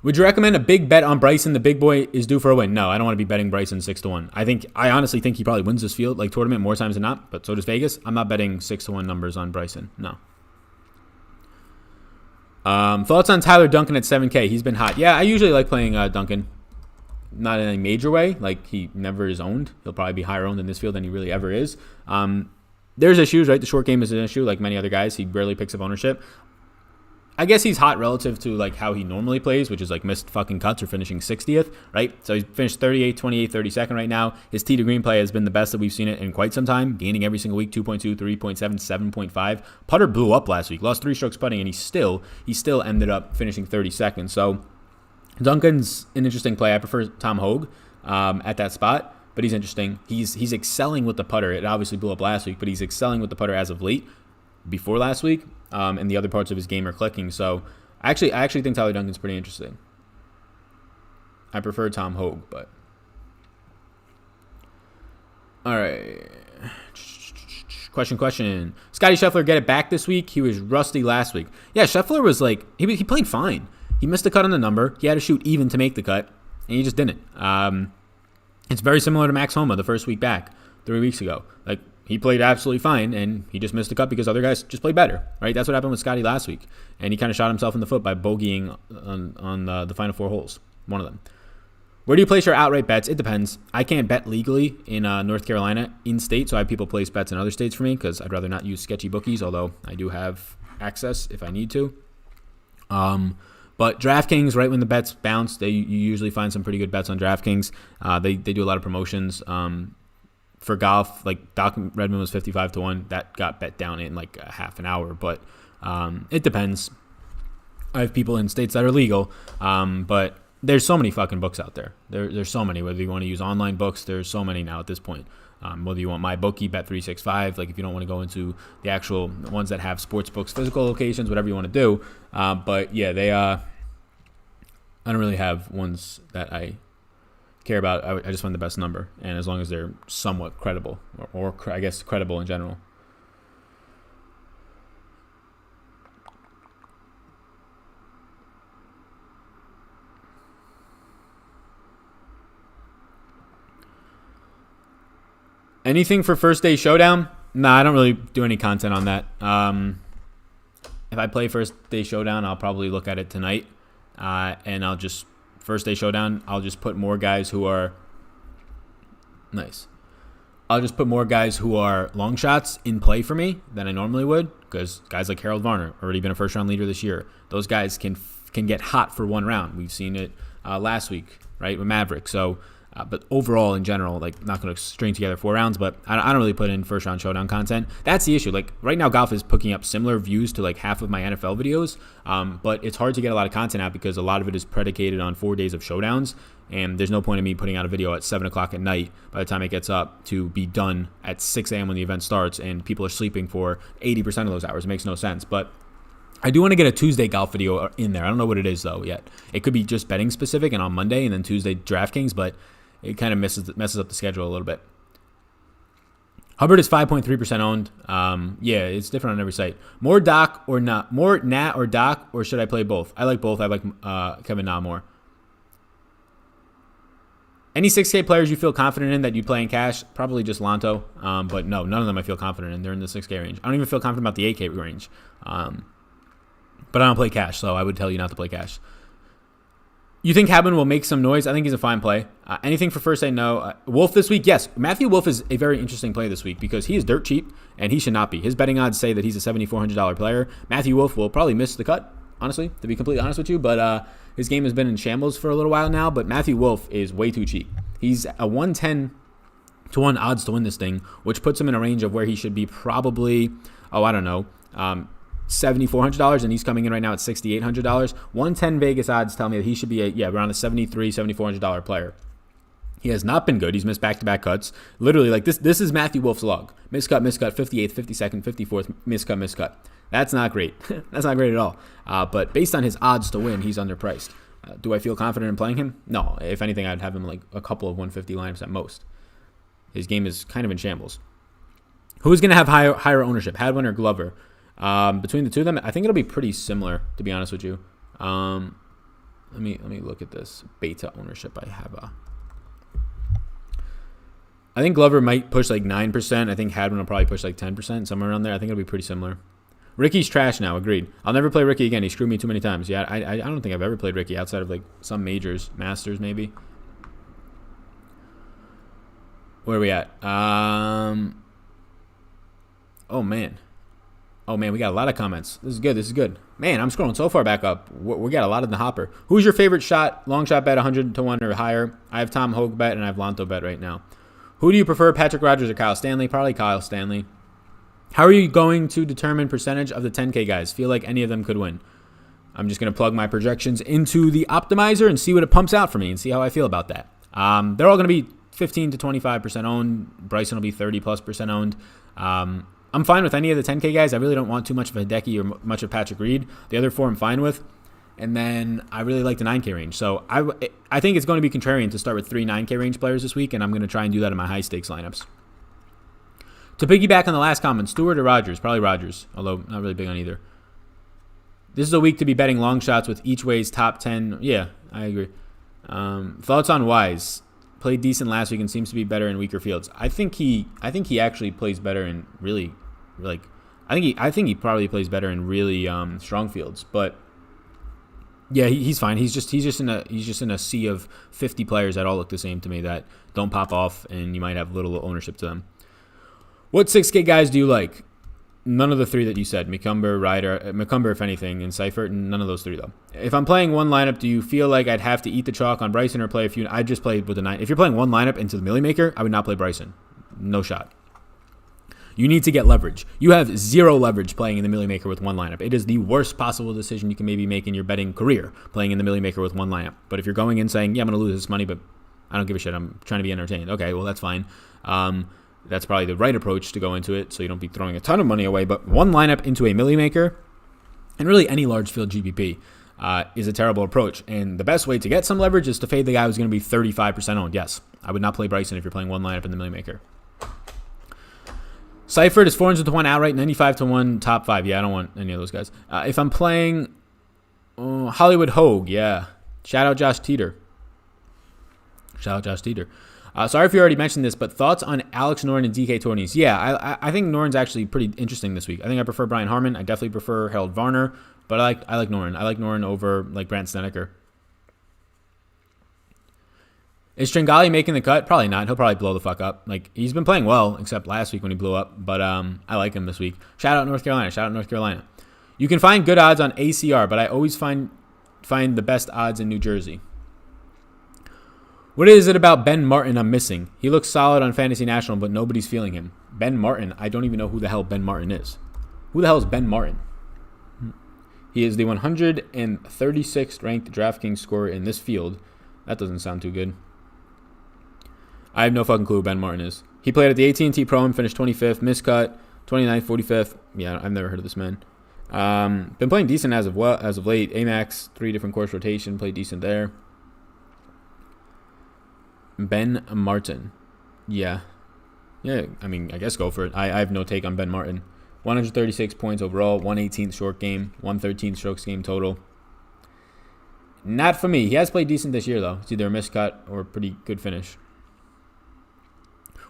Would you recommend a big bet on Bryson? The big boy is due for a win. No, I don't want to be betting Bryson 6-1. I honestly think he probably wins this field, like tournament, more times than not, but so does Vegas. I'm not betting 6-1 numbers on Bryson. No. Thoughts on Tyler Duncan at 7K? He's been hot. Yeah, I usually like playing Duncan. Not in a major way. Like, he never is owned. He'll probably be higher owned in this field than he really ever is. There's issues, right? The short game is an issue. Like many other guys, he barely picks up ownership. I guess he's hot relative to like how he normally plays, which is like missed fucking cuts or finishing 60th, right? So he's finished 38, 28, 32nd right now. His tee to green play has been the best that we've seen it in quite some time, gaining every single week, 2.2, 3.7, 7.5. Putter blew up last week, lost 3 strokes putting, and he still ended up finishing 32nd. So Duncan's an interesting play. I prefer Tom Hogue at that spot, but he's interesting. He's excelling with the putter. It obviously blew up last week, but he's excelling with the putter as of late. Before last week, and the other parts of his game are clicking. So I actually think Tyler Duncan's pretty interesting. I prefer Tom Hogue, but all right. Question. Scotty Scheffler get it back this week? He was rusty last week. Yeah, Scheffler was like he played fine. He missed the cut on the number. He had to shoot even to make the cut, and he just didn't. It's very similar to Max Homa the first week back 3 weeks ago. Like, he played absolutely fine, and he just missed the cut because other guys just played better, right? That's what happened with Scotty last week, and he kind of shot himself in the foot by bogeying on the final 4 holes, one of them. Where do you place your outright bets? It depends. I can't bet legally in North Carolina in-state, so I have people place bets in other states for me because I'd rather not use sketchy bookies, although I do have access if I need to. But DraftKings, right when the bets bounce, you usually find some pretty good bets on DraftKings. They do a lot of promotions. For golf, like Doc Redmond was 55-1. That got bet down in like a half an hour, but it depends. I have people in states that are legal, but there's so many fucking books out there. There's so many. Whether you want to use online books, there's so many now at this point. Whether you want MyBookie, Bet365, like if you don't want to go into the actual ones that have sports books, physical locations, whatever you want to do. But yeah, I don't really have ones that I care about. I just find the best number, and as long as they're somewhat credible, or I guess credible in general. Anything for first day showdown? Nah, I don't really do any content on that. If I play first day showdown, I'll probably look at it tonight, and I'll just first day showdown. I'll just put more guys who are nice. I'll just put more guys who are long shots in play for me than I normally would, because guys like Harold Varner, already been a first round leader this year. Those guys can get hot for one round. We've seen it last week, right, with Maverick. So. But overall, in general, like, not going to string together 4 rounds, but I don't really put in first round showdown content. That's the issue. Like, right now, golf is picking up similar views to like half of my NFL videos, but it's hard to get a lot of content out because a lot of it is predicated on 4 days of showdowns, and there's no point in me putting out a video at 7 o'clock at night by the time it gets up to be done at 6 a.m. when the event starts, and people are sleeping for 80% of those hours. It makes no sense. But I do want to get a Tuesday golf video in there. I don't know what it is, though, yet. It could be just betting specific and on Monday, and then Tuesday DraftKings, but it kind of messes up the schedule a little bit. Hubbard is 5.3% owned. Yeah, it's different on every site. More Doc or not? More Nat or Doc, or should I play both? I like both. I like Kevin Na more. Any 6K players you feel confident in that you play in cash? Probably just Lanto. But no, none of them I feel confident in. They're in the 6K range. I don't even feel confident about the 8K range. But I don't play cash, so I would tell you not to play cash. You think Hubbard will make some noise? I think he's a fine play. Anything for first day? No. Wolf this week? Yes. Matthew Wolf is a very interesting play this week because he is dirt cheap, and he should not be. His betting odds say that he's a $7,400 player. Matthew Wolf will probably miss the cut, honestly, to be completely honest with you, but his game has been in shambles for a little while now, but Matthew Wolf is way too cheap. He's a 110-1 odds to win this thing, which puts him in a range of where he should be probably, I don't know, $7,400, and he's coming in right now at $6,800. 110 Vegas odds tell me that he should be around a $7,400 player. He has not been good. He's missed back-to-back cuts. Literally, like this is Matthew Wolf's log. Miscut, 58th, 52nd, 54th, miscut. That's not great. That's not great at all. But based on his odds to win, he's underpriced. Do I feel confident in playing him? No. If anything, I'd have him like a couple of 150 lineups at most. His game is kind of in shambles. Who's going to have higher ownership, Hadwin or Glover? Between the two of them, I think it'll be pretty similar, to be honest with you. Let me look at this beta ownership I have. I think Glover might push like 9%. I think Hadwin will probably push like 10%, somewhere around there. I think it'll be pretty similar. Ricky's trash now. Agreed. I'll never play Ricky again. He screwed me too many times. Yeah, I don't think I've ever played Ricky outside of like some majors, Masters maybe. Where are we at? Oh man, we got a lot of comments. This is good. Man, I'm scrolling so far back up. We got a lot in the hopper. Who's your favorite long shot bet, 100 to 1 or higher? I have Tom Hogue bet and I have Lanto bet right now. Who do you prefer, Patrick Rogers or Kyle Stanley? Probably Kyle Stanley. How are you going to determine percentage of the 10K guys? Feel like any of them could win. I'm just going to plug my projections into the optimizer and see what it pumps out for me and see how I feel about that. They're all going to be 15 to 25% owned. Bryson will be 30+% owned. I'm fine with any of the 10K guys. I really don't want too much of Hideki or much of Patrick Reed. The other four I'm fine with. And then I really like the 9K range. So I think it's going to be contrarian to start with 3 9K range players this week, and I'm going to try and do that in my high stakes lineups. To piggyback on the last comment, Stewart or Rogers? Probably Rogers, although not really big on either. This is a week to be betting long shots with each way's top 10. Yeah, I agree. Thoughts on Wise? Played decent last week and seems to be better in weaker fields. I think he actually plays better in really, like, I think he probably plays better in really strong fields. But yeah, he's fine. He's just in a sea of 50 players that all look the same to me that don't pop off, and you might have little ownership to them. What 6K guys do you like? None of the 3 that you said. McCumber, Ryder, McCumber if anything, and Seifert. None of those 3 though. If I'm playing one lineup, do you feel like I'd have to eat the chalk on Bryson or play a few? I'd just play with the 9. If you're playing one lineup into the Millie Maker, I would not play Bryson. No shot. You need to get leverage. You have 0 leverage playing in the Millie Maker with one lineup. It is the worst possible decision you can maybe make in your betting career, playing in the Millie Maker with one lineup. But if you're going in saying, yeah, I'm going to lose this money, but I don't give a shit. I'm trying to be entertained. Okay, well, that's fine. That's probably the right approach to go into it, so you don't be throwing a ton of money away. But one lineup into a Millie Maker, and really any large field GPP, is a terrible approach. And the best way to get some leverage is to fade the guy who's going to be 35% owned. Yes, I would not play Bryson if you're playing one lineup in the Millie Maker. Seifert is 400 to 1 outright, 95 to 1 top 5. Yeah, I don't want any of those guys. If I'm playing Hollywood Hogue, yeah. Shout out Josh Teeter. Sorry if you already mentioned this, but thoughts on Alex Noren and DK Tornies? Yeah, I think Noren's actually pretty interesting this week. I think I prefer Brian Harman. I definitely prefer Harold Varner, but I like Noren. I like Noren over like Brandt Snedeker. Is Tringali making the cut? Probably not. He'll probably blow the fuck up. Like, he's been playing well, except last week when he blew up. But I like him this week. Shout out North Carolina. You can find good odds on ACR, but I always find the best odds in New Jersey. What is it about Ben Martin I'm missing? He looks solid on Fantasy National, but nobody's feeling him. Ben Martin, I don't even know who the hell Ben Martin is. Who the hell is Ben Martin? He is the 136th ranked DraftKings scorer in this field. That doesn't sound too good. I have no fucking clue who Ben Martin is. He played at the AT&T Pro and finished 25th, miscut, 29th, 45th. Yeah, I've never heard of this man. Been playing decent as of late. Amax, 3 different course rotation, played decent there. Ben Martin. Yeah, I mean, I guess go for it. I have no take on Ben Martin. 136 points overall, 118th short game, 113th strokes game total. Not for me. He has played decent this year, though. It's either a miscut or a pretty good finish.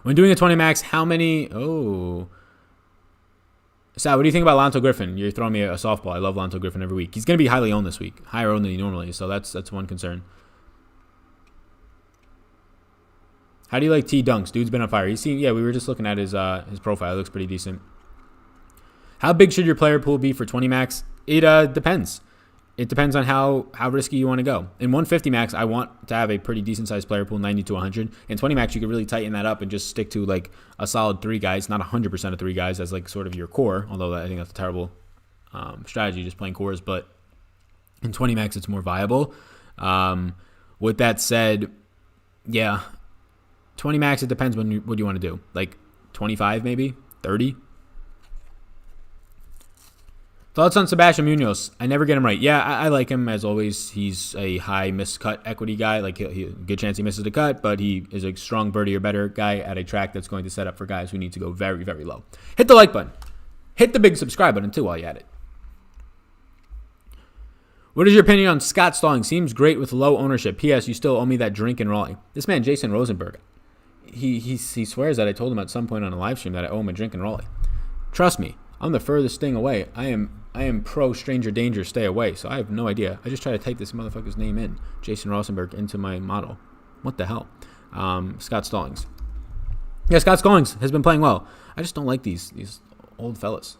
When doing a 20 max, how many... Sal, what do you think about Lanto Griffin? You're throwing me a softball. I love Lanto Griffin every week. He's going to be highly owned this week. Higher owned than he normally is, so that's one concern. How do you like T Dunks? Dude's been on fire. We were just looking at his profile. It looks pretty decent. How big should your player pool be for 20 max? It depends. It depends on how risky you want to go. In 150 max, I want to have a pretty decent sized player pool, 90 to 100. In 20 max, you could really tighten that up and just stick to like a solid 3 guys, not 100% of 3 guys as like sort of your core. Although I think that's a terrible strategy, just playing cores. But in 20 max, it's more viable. With that said, yeah, 20 max, it depends what you want to do. Like 25 maybe, 30. Thoughts on Sebastian Munoz? I never get him right. Yeah, I like him as always. He's a high miscut equity guy. Like good chance he misses the cut, but he is a strong birdie or better guy at a track that's going to set up for guys who need to go very, very low. Hit the like button. Hit the big subscribe button too while you're at it. What is your opinion on Scott Stalling? Seems great with low ownership. P.S. You still owe me that drink in Raleigh. This man, Jason Rosenberg, he swears that I told him at some point on a live stream that I owe him a drink in Raleigh. Trust me. I'm the furthest thing away. I am pro stranger danger, stay away. So I have no idea. I just try to type this motherfucker's name in, Jason Rosenberg, into my model. What the hell? Scott Stallings. Yeah, Scott Stallings has been playing well. I just don't like these old fellas.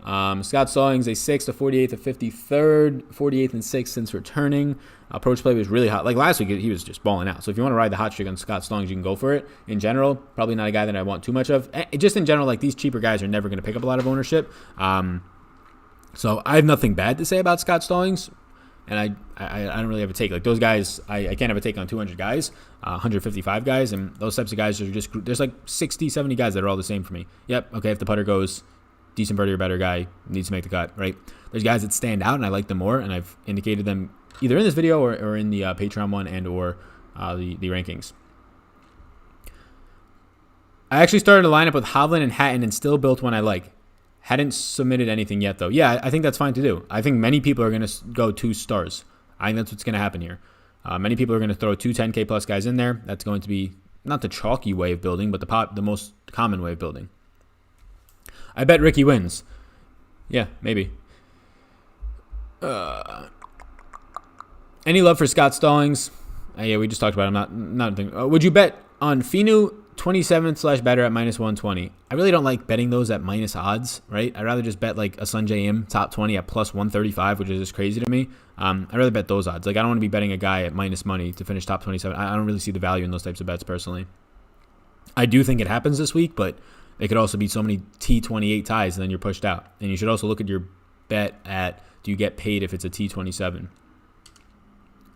Scott Stallings, a 6th, a 48th, a 53rd, 48th, and 6th since returning. Approach play was really hot. Like last week, he was just balling out. So if you want to ride the hot streak on Scott Stallings, you can go for it. In general, probably not a guy that I want too much of. Just in general, like these cheaper guys are never going to pick up a lot of ownership. So I have nothing bad to say about Scott Stallings. And I don't really have a take. Like those guys, I can't have a take on 200 guys, 155 guys. And those types of guys are just, there's like 60, 70 guys that are all the same for me. Yep, okay, if the putter goes decent birdie or better guy, needs to make the cut, right? There's guys that stand out and I like them more. And I've indicated them either in this video or in the Patreon one and or the rankings. I actually started a lineup with Hovland and Hatton and still built one I like. Hadn't submitted anything yet, though. Yeah, I think that's fine to do. I think many people are going to go 2 stars. I think that's what's going to happen here. Many people are going to throw 2 10K plus guys in there. That's going to be not the chalky way of building, but the most common way of building. I bet Ricky wins. Yeah, maybe. Any love for Scott Stallings? Yeah, we just talked about him. Not a thing. Would you bet on Finu 27th / better at -120? I really don't like betting those at minus odds, right? I'd rather just bet like a Sunjay Im top 20 at plus 135, which is just crazy to me. I'd rather bet those odds. Like I don't want to be betting a guy at minus money to finish top 27. I don't really see the value in those types of bets personally. I do think it happens this week, but it could also be so many T28 ties and then you're pushed out. And you should also look at your bet at, do you get paid if it's a T27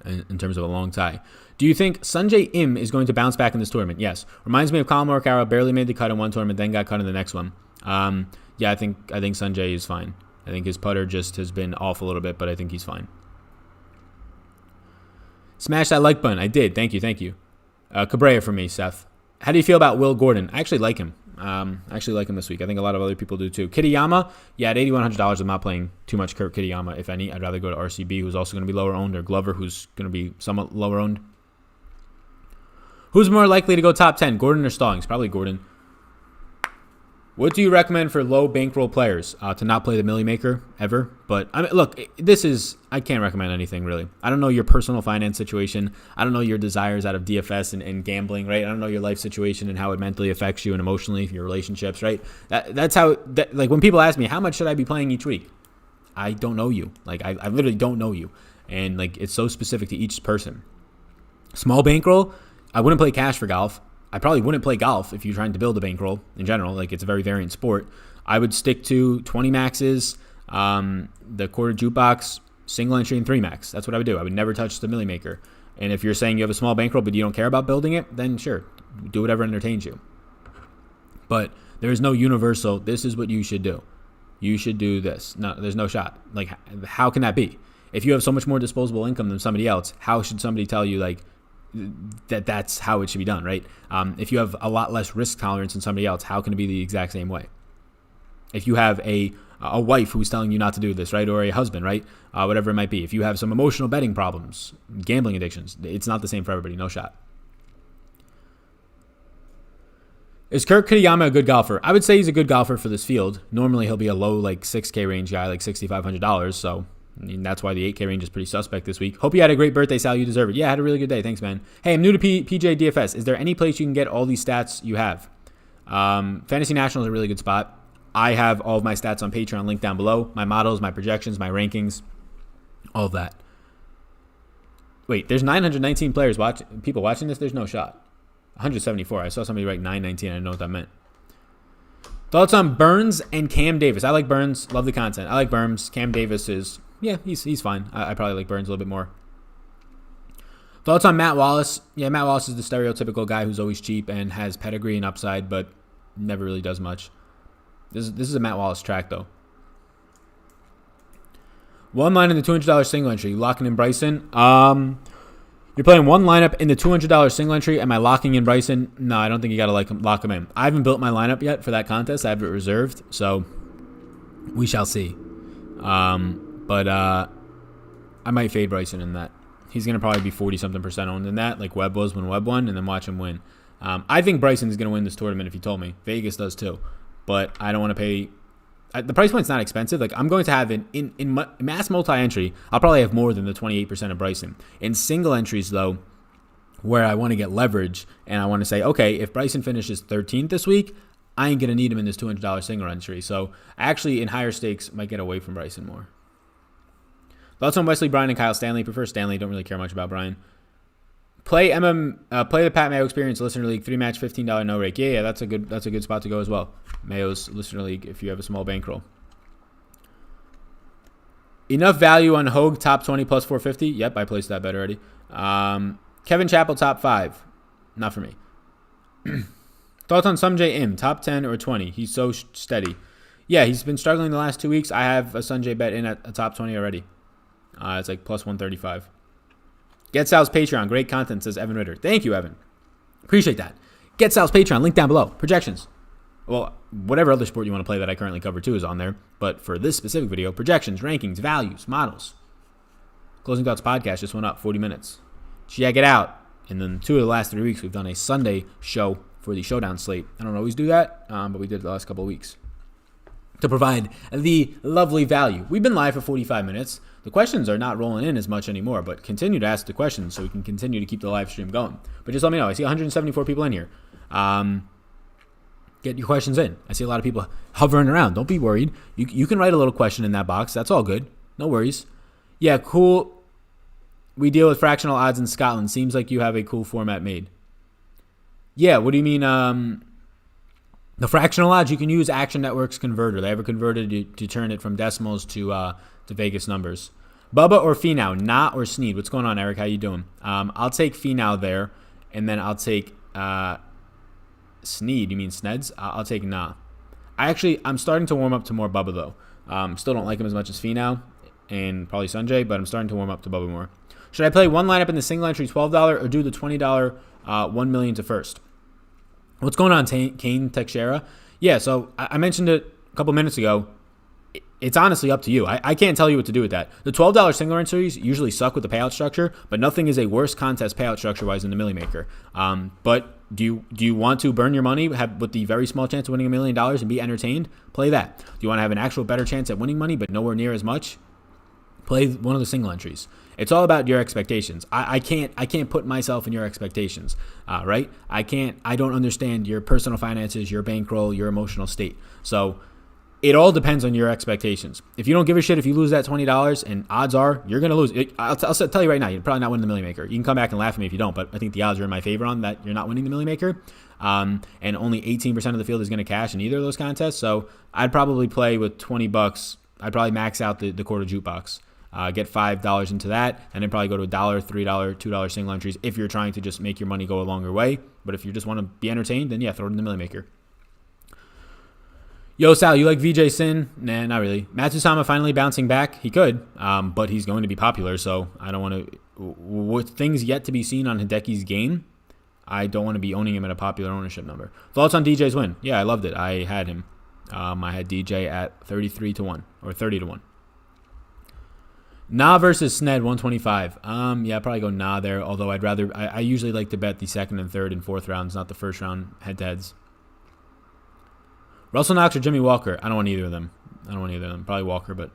in terms of a long tie? Do you think Sunjay Im is going to bounce back in this tournament? Yes. Reminds me of Colin Morikawa, barely made the cut in one tournament, then got cut in the next one. Yeah, I think Sunjay is fine. I think his putter just has been off a little bit, but I think he's fine. Smash that like button. I did. Thank you. Cabrera for me, Seth. How do you feel about Will Gordon? I actually like him. This week. I think a lot of other people do too. Kitayama, yeah, at $8,100, I'm not playing too much Kurt Kitayama, if any. I'd rather go to RCB, who's also going to be lower owned, or Glover, who's going to be somewhat lower owned. Who's more likely to go top 10, Gordon or Stallings? Probably Gordon. What do you recommend for low bankroll players? To not play the Millie Maker ever. But I mean, look, I can't recommend anything really. I don't know your personal finance situation. I don't know your desires out of DFS and gambling, right? I don't know your life situation and how it mentally affects you and emotionally, your relationships, right? That's how, like when people ask me, how much should I be playing each week? I don't know you. Like I literally don't know you. And like it's so specific to each person. Small bankroll, I wouldn't play cash for golf. I probably wouldn't play golf if you're trying to build a bankroll in general. Like it's a very variant sport. I would stick to 20 maxes, the quarter jukebox, single entry, and 3 max. That's what I would do. I would never touch the Millie Maker. And if you're saying you have a small bankroll but you don't care about building it, then sure, do whatever entertains you. But there is no universal, this is what you should do. You should do this. No, there's no shot. Like, how can that be? If you have so much more disposable income than somebody else, how should somebody tell you, like, that's how it should be done, right? If you have a lot less risk tolerance than somebody else, how can it be the exact same way? If you have a wife who's telling you not to do this, right? Or a husband, right? Whatever it might be. If you have some emotional betting problems, gambling addictions, it's not the same for everybody. No shot. Is Kurt Kitayama a good golfer? I would say he's a good golfer for this field. Normally he'll be a low, like 6K range guy, like $6,500. So I mean, that's why the 8K range is pretty suspect this week. Hope you had a great birthday, Sal. You deserve it. Yeah, I had a really good day. Thanks, man. Hey, I'm new to PJ DFS. Is there any place you can get all these stats you have? Fantasy National is a really good spot. I have all of my stats on Patreon, linked down below. My models, my projections, my rankings, all of that. Wait, there's 919 people watching this? There's no shot. 174. I saw somebody write 919. I didn't know what that meant. Thoughts on Burns and Cam Davis? I like Burns. Love the content. I like Burns. Cam Davis is... yeah, he's fine. I probably like Burns a little bit more. Thoughts on Matt Wallace? Yeah, Matt Wallace is the stereotypical guy who's always cheap and has pedigree and upside, but never really does much. This is a Matt Wallace track, though. One line in the $200 single entry. You locking in Bryson? You're playing one lineup in the $200 single entry. Am I locking in Bryson? No, I don't think you got to lock him in. I haven't built my lineup yet for that contest. I have it reserved, so we shall see. But I might fade Bryson in that. He's going to probably be 40-something% owned in that, like Webb was when Webb won, and then watch him win. I think Bryson is going to win this tournament if you told me. Vegas does too. But I don't want to pay... the price point's not expensive. Like I'm going to have in mass multi-entry, I'll probably have more than the 28% of Bryson. In single entries though, where I want to get leverage and I want to say, okay, if Bryson finishes 13th this week, I ain't going to need him in this $200 single entry. So actually in higher stakes, might get away from Bryson more. Thoughts on Wesley Bryan and Kyle Stanley? Prefer Stanley. Don't really care much about Bryan. Play the Pat Mayo Experience Listener League 3-match $15 no rake. Yeah, that's a good spot to go as well. Mayo's Listener League if you have a small bankroll. Enough value on Hogue top 20 plus 450. Yep, I placed that bet already. Kevin Chappell top 5. Not for me. Thoughts on Sungjae Im top 10 or 20? He's so steady. Yeah, he's been struggling the last 2 weeks. I have a Sungjae bet in at a top 20 already. It's like plus 135. Get Sal's Patreon. Great content, says Evan Ritter. Thank you, Evan. Appreciate that. Get Sal's Patreon. Link down below. Projections. Well, whatever other sport you want to play that I currently cover too is on there. But for this specific video, projections, rankings, values, models. Closing Thoughts podcast just went up 40 minutes. Check it out. And then 2 of the last 3 weeks, we've done a Sunday show for the Showdown slate. I don't always do that, but we did the last couple of weeks to provide the lovely value. We've been live for 45 minutes. The questions are not rolling in as much anymore, but continue to ask the questions so we can continue to keep the live stream going. But just let me know. I see 174 people in here. Get your questions in. I see a lot of people hovering around. Don't be worried. You can write a little question in that box. That's all good. No worries. Yeah, cool. We deal with fractional odds in Scotland. Seems like you have a cool format made. Yeah, what do you mean? The fractional odds, you can use Action Network's converter. They have a converter to turn it from decimals to Vegas numbers. Bubba or Finau, Nah or Sneed? What's going on, Eric? How you doing? I'll take Finau there, and then I'll take Sneed. You mean Sneds? I'll take Nah. I'm starting to warm up to more Bubba, though. Still don't like him as much as Finau and probably Sungjae, but I'm starting to warm up to Bubba more. Should I play one lineup in the single entry $12 or do the $20 $1 million to first? What's going on, Kane Teixeira? Yeah, so I mentioned it a couple minutes ago. It's honestly up to you. I can't tell you what to do with that. The $12 single entries usually suck with the payout structure, but nothing is a worse contest payout structure-wise than the Millie Maker. But do you want to burn your money with the very small chance of winning $1 million and be entertained? Play that. Do you want to have an actual better chance at winning money but nowhere near as much? Play one of the single entries. It's all about your expectations. I can't put myself in your expectations, right? I don't understand your personal finances, your bankroll, your emotional state. So it all depends on your expectations. If you don't give a shit if you lose that $20, and odds are you're going to lose. I'll tell you right now, you're probably not winning the Millie Maker. You can come back and laugh at me if you don't, but I think the odds are in my favor on that you're not winning the Millie Maker. And only 18% of the field is going to cash in either of those contests. So I'd probably play with $20. I'd probably max out the quarter jukebox. Get $5 into that, and then probably go to $1, $3, $2 single entries if you're trying to just make your money go a longer way. But if you just want to be entertained, then yeah, throw it in the Millie Maker. Yo, Sal, you like VJ Sin? Nah, not really. Matsusama finally bouncing back. He could, but he's going to be popular, so I don't want to... With things yet to be seen on Hideki's game, I don't want to be owning him at a popular ownership number. Thoughts on DJ's win? Yeah, I loved it. I had him. I had DJ at 33-1 or 30-1. Nah versus Sned 125. Yeah, I'd probably go Nah there. Although I usually like to bet the second and third and fourth rounds, not the first round head-to-heads. Russell Knox or Jimmy Walker? I don't want either of them. Probably Walker, but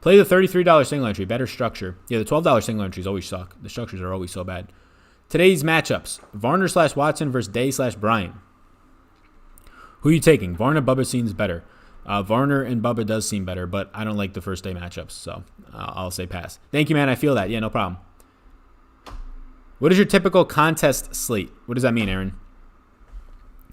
play the $33 single entry. Better structure. Yeah, the $12 single entries always suck. The structures are always so bad. Today's matchups: Varner/Watson versus Day/Bryan. Who are you taking? Varner, Bubba seems better. Varner and Bubba does seem better, but I don't like the first day matchups, so I'll say pass. Thank you, man. I feel that. Yeah, no problem. What is your typical contest slate? What does that mean, Aaron?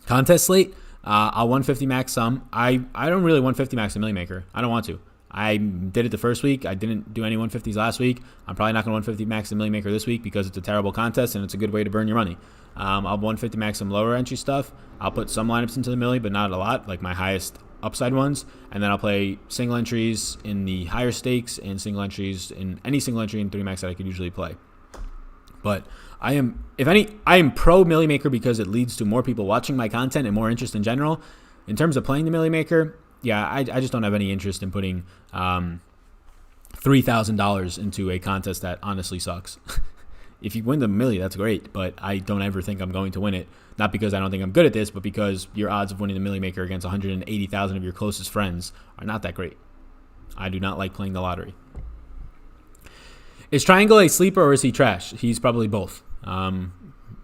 Contest slate? I'll 150 max some. I don't really 150 max a Millie Maker. I don't want to. I did it the first week. I didn't do any 150s last week. I'm probably not going to 150 max the Millie Maker this week because it's a terrible contest and it's a good way to burn your money. I'll 150 max some lower entry stuff. I'll put some lineups into the Millie, but not a lot, like my highest upside ones, and then I'll play single entries in the higher stakes and single entries in any single entry in 3-max that I could usually play. But I am pro Millie Maker because it leads to more people watching my content and more interest in general. In terms of playing the Millie Maker, yeah, I just don't have any interest in putting $3,000 into a contest that honestly sucks. If you win the Millie, that's great, but I don't ever think I'm going to win it. Not because I don't think I'm good at this, but because your odds of winning the Millie Maker against 180,000 of your closest friends are not that great. I do not like playing the lottery. Is Triangle a sleeper or is he trash? He's probably both.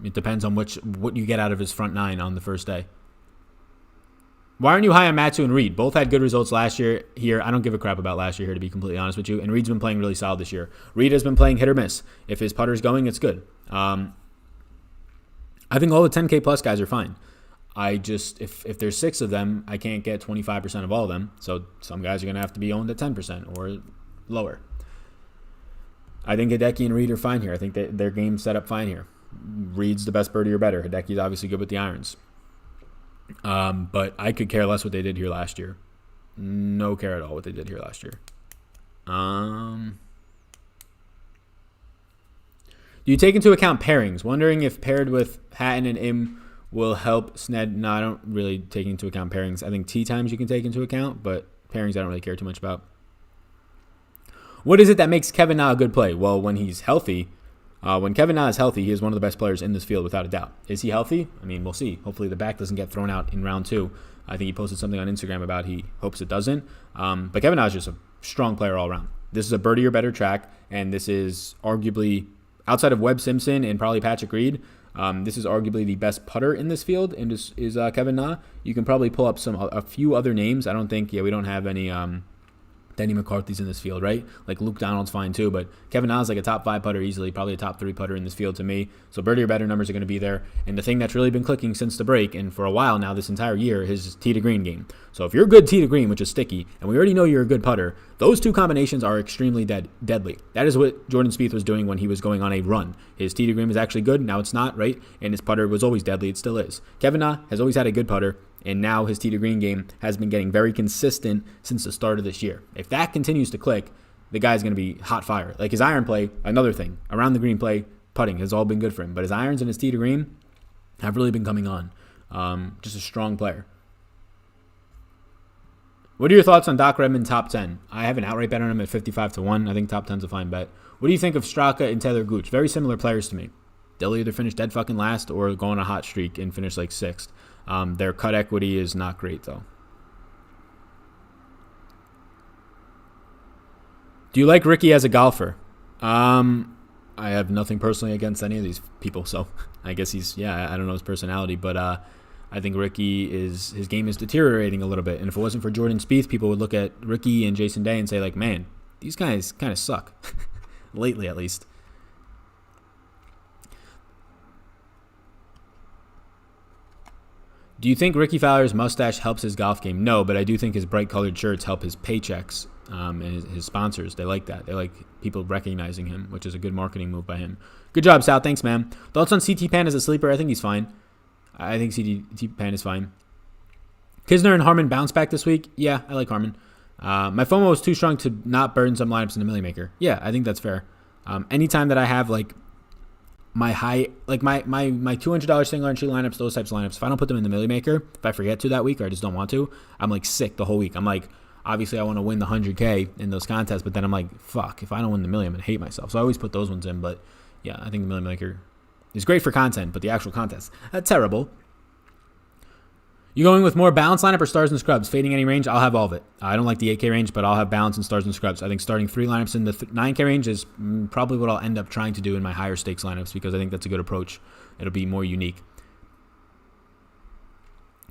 It depends on what you get out of his front nine on the first day. Why aren't you high on Matsu and Reed? Both had good results last year here. I don't give a crap about last year here, to be completely honest with you. And Reed's been playing really solid this year. Reed has been playing hit or miss. If his putter's going, it's good. I think all the 10K plus guys are fine. I just, if there's 6 of them, I can't get 25% of all of them. So some guys are going to have to be owned at 10% or lower. I think Hideki and Reed are fine here. I think their game's set up fine here. Reed's the best birdie or better. Hideki's obviously good with the irons. But I could care less what they did here last year. No care at all what they did here last year. Do you take into account pairings? Wondering if paired with Hatton and Im will help Sned. No, I don't really take into account pairings. I think tee times you can take into account, but pairings I don't really care too much about. What is it that makes Kevin Na a good play? Well, when he's healthy, when Kevin Na is healthy, he is one of the best players in this field without a doubt. Is he healthy? I mean, we'll see. Hopefully the back doesn't get thrown out in round 2. I think he posted something on Instagram about he hopes it doesn't. But Kevin Na is just a strong player all around. This is a birdie or better track, and this is arguably, outside of Webb Simpson and probably Patrick Reed, this is arguably the best putter in this field, and is Kevin Na. You can probably pull up a few other names. I don't think, we don't have any Denny McCarthy's in this field, right? Like Luke Donald's fine too, but Kevin Na's like a top 5 putter easily, probably a top 3 putter in this field to me. So birdie or better numbers are going to be there. And the thing that's really been clicking since the break, and for a while now, this entire year, is his tee to green game. So if you're a good tee to green, which is sticky, and we already know you're a good putter, those two combinations are extremely deadly. That is what Jordan Spieth was doing when he was going on a run. His tee to green was actually good. Now it's not, right? And his putter was always deadly. It still is. Kevin Na has always had a good putter. And now his tee to green game has been getting very consistent since the start of this year. If that continues to click, the guy's going to be hot fire. Like his iron play, another thing. Around the green play, putting has all been good for him. But his irons and his tee to green have really been coming on. Just a strong player. What are your thoughts on Doc Redman top 10? I have an outright bet on him at 55-1. I think top 10's a fine bet. What do you think of Straka and Taylor Gooch? Very similar players to me. They'll either finish dead fucking last or go on a hot streak and finish like 6th. Their cut equity is not great, though. Do you like Ricky as a golfer? I have nothing personally against any of these people, so I guess I don't know his personality, but I think his game is deteriorating a little bit. And if it wasn't for Jordan Spieth, people would look at Ricky and Jason Day and say, like, man, these guys kind of suck. Lately, at least. Do you think Ricky Fowler's mustache helps his golf game? No, but I do think his bright colored shirts help his paychecks and his sponsors. They like that. They like people recognizing him, which is a good marketing move by him. Good job, Sal. Thanks, man. Thoughts on CT Pan as a sleeper? I think he's fine. I think CT Pan is fine. Kisner and Harmon bounce back this week? Yeah, I like Harmon. My FOMO was too strong to not burn some lineups in the Millie Maker. Yeah, I think that's fair. Anytime that I have like my $200 single entry lineups, those types of lineups, if I don't put them in the Millie Maker, if I forget to that week or I just don't want to, I'm like sick the whole week. I'm like, obviously I want to win the 100K in those contests, but then I'm like, fuck, if I don't win the Millie, I'm going to hate myself. So I always put those ones in, but yeah, I think the Millie Maker is great for content, but the actual contest, terrible. You going with more balanced lineup or stars and scrubs? Fading any range? I'll have all of it. I don't like the 8K range, but I'll have balance and stars and scrubs. I think starting 3 lineups in the 9K range is probably what I'll end up trying to do in my higher stakes lineups because I think that's a good approach. It'll be more unique.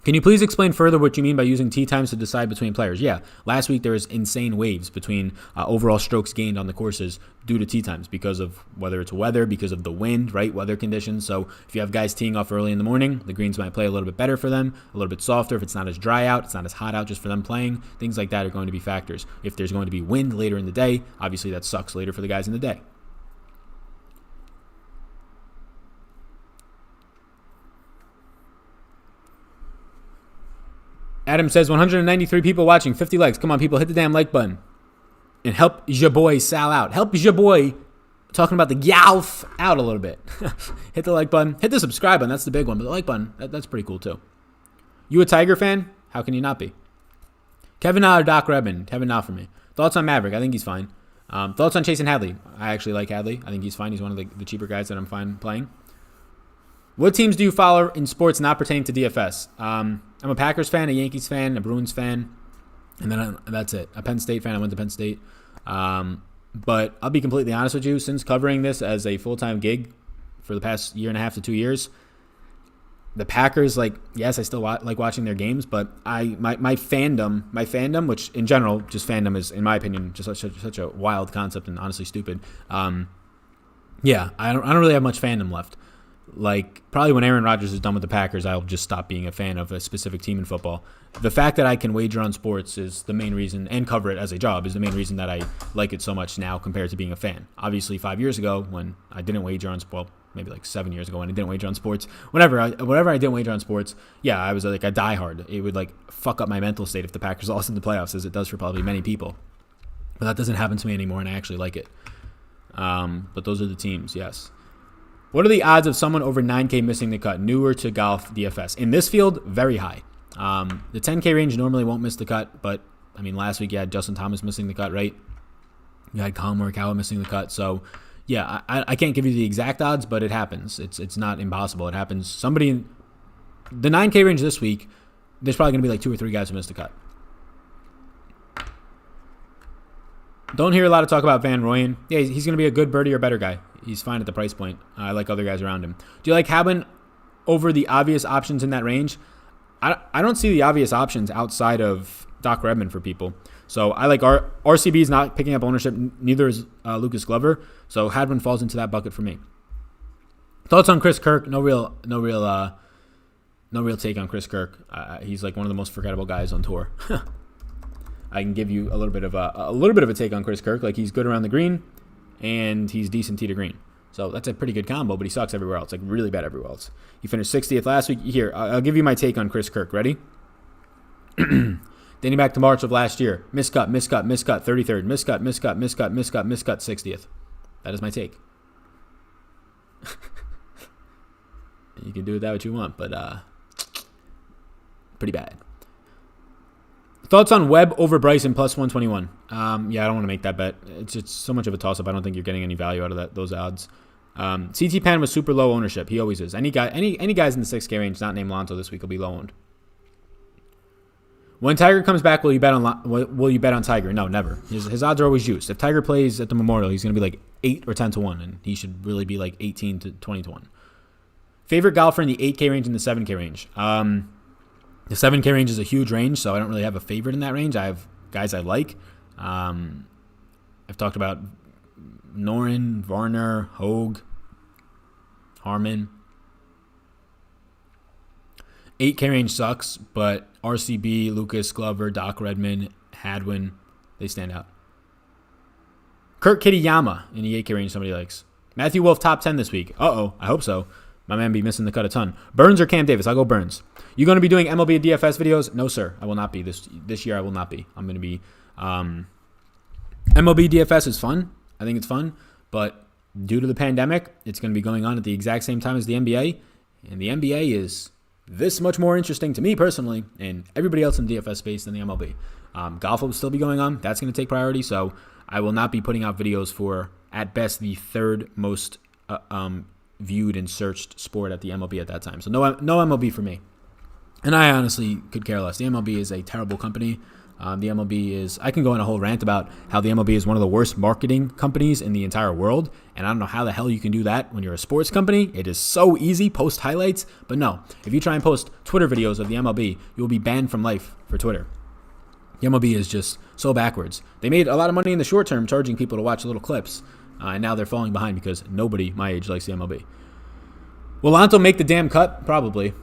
Can you please explain further what you mean by using tee times to decide between players? Yeah, last week there was insane waves between overall strokes gained on the courses due to tee times because of whether it's weather, because of the wind, right, weather conditions. So if you have guys teeing off early in the morning, the greens might play a little bit better for them, a little bit softer if it's not as dry out, it's not as hot out just for them playing. Things like that are going to be factors. If there's going to be wind later in the day, obviously that sucks later for the guys in the day. Adam says 193 people watching, 50 likes. Come on, people, hit the damn like button. And help your boy Sal out. Help your boy, talking about the golf, out a little bit. Hit the like button. Hit the subscribe button. That's the big one. But the like button, that's pretty cool too. You a Tiger fan? How can you not be? Kevin Na or Doc Redman? Kevin Na for me. Thoughts on Maverick? I think he's fine. Thoughts on Chase and Hadley? I actually like Hadley. I think he's fine. He's one of the cheaper guys that I'm fine playing. What teams do you follow in sports not pertaining to DFS? I'm a Packers fan, a Yankees fan, a Bruins fan, and then that's it. A Penn State fan. I went to Penn State. But I'll be completely honest with you. Since covering this as a full-time gig for the past year and a half to 2 years, the Packers, yes, I still like watching their games, but my fandom, which in general, just fandom is, in my opinion, just such a wild concept and honestly stupid. I don't really have much fandom left. Probably when Aaron Rodgers is done with the Packers, I'll just stop being a fan of a specific team in football. The fact that I can wager on sports is the main reason, and cover it as a job, is the main reason that I like it so much now compared to being a fan. Obviously, 5 years ago when I didn't wager on sports, maybe 7 years ago when I didn't wager on sports, whenever I didn't wager on sports, I was like a diehard. It would fuck up my mental state if the Packers lost in the playoffs, as it does for probably many people. But that doesn't happen to me anymore, and I actually like it. But those are the teams, yes. What are the odds of someone over 9K missing the cut, newer to golf DFS? In this field, very high. The 10K range normally won't miss the cut, but, last week you had Justin Thomas missing the cut, right? You had Colin Morikawa missing the cut. So, I can't give you the exact odds, but it happens. It's not impossible. It happens. Somebody in the 9K range this week, there's probably going to be 2 or 3 guys who missed the cut. Don't hear a lot of talk about Van Rooyen. Yeah, he's going to be a good birdie or better guy. He's fine at the price point. I like other guys around him. Do you like Habban over the obvious options in that range? I don't see the obvious options outside of Doc Redman for people. So I like RCB is not picking up ownership. Neither is Lucas Glover. So Hadwin falls into that bucket for me. Thoughts on Chris Kirk? No real take on Chris Kirk. He's one of the most forgettable guys on tour. I can give you a little bit of a take on Chris Kirk. He's good around the green, and he's decent tee to green. So that's a pretty good combo, but he sucks everywhere else. Really bad everywhere else. He finished 60th last week. Here, I'll give you my take on Chris Kirk. Ready? Dating back to March of last year. Miscut, 33rd. Miscut, 60th. That is my take. You can do with that what you want, but pretty bad. Thoughts on Webb over Bryson plus 121? I don't want to make that bet. It's just so much of a toss-up. I don't think you're getting any value out of those odds. CT Pan was super low ownership. He always is. Any guys in the 6K range not named Lonzo this week will be low owned. When Tiger comes back, will you bet on Tiger? No, never. His odds are always juiced. If Tiger plays at the Memorial, he's going to be 8 or 10 to 1, and he should really be 18 to 20 to 1. Favorite golfer in the 8K range and the 7K range? The 7K range is a huge range, so I don't really have a favorite in that range. I have guys I like. I've talked about Noren, Varner, Hogue, Harmon. 8K range sucks, but RCB, Lucas Glover, Doc Redman, Hadwin, they stand out. Kurt Kitayama in the 8K range somebody likes. Matthew Wolf top 10 this week. Uh-oh, I hope so. My man be missing the cut a ton. Burns or Cam Davis? I'll go Burns. You going to be doing MLB DFS videos? No, sir. I will not be. This year I will not be. I'm going to be... MLB DFS is fun. I think it's fun. But due to the pandemic, it's going to be going on at the exact same time as the NBA. And the NBA is this much more interesting to me personally and everybody else in the DFS space than the MLB. Golf will still be going on. That's going to take priority. So I will not be putting out videos for, at best, the third most viewed and searched sport at the MLB at that time. So no MLB for me. And I honestly could care less. The MLB is a terrible company. The MLB is, I can go on a whole rant about how the MLB is one of the worst marketing companies in the entire world. And I don't know how the hell you can do that when you're a sports company. It is so easy, post highlights. But no, if you try and post Twitter videos of the MLB, you will be banned from life for Twitter. The MLB is just so backwards. They made a lot of money in the short term charging people to watch little clips. And now they're falling behind because nobody my age likes the MLB. Will Lonzo make the damn cut? Probably.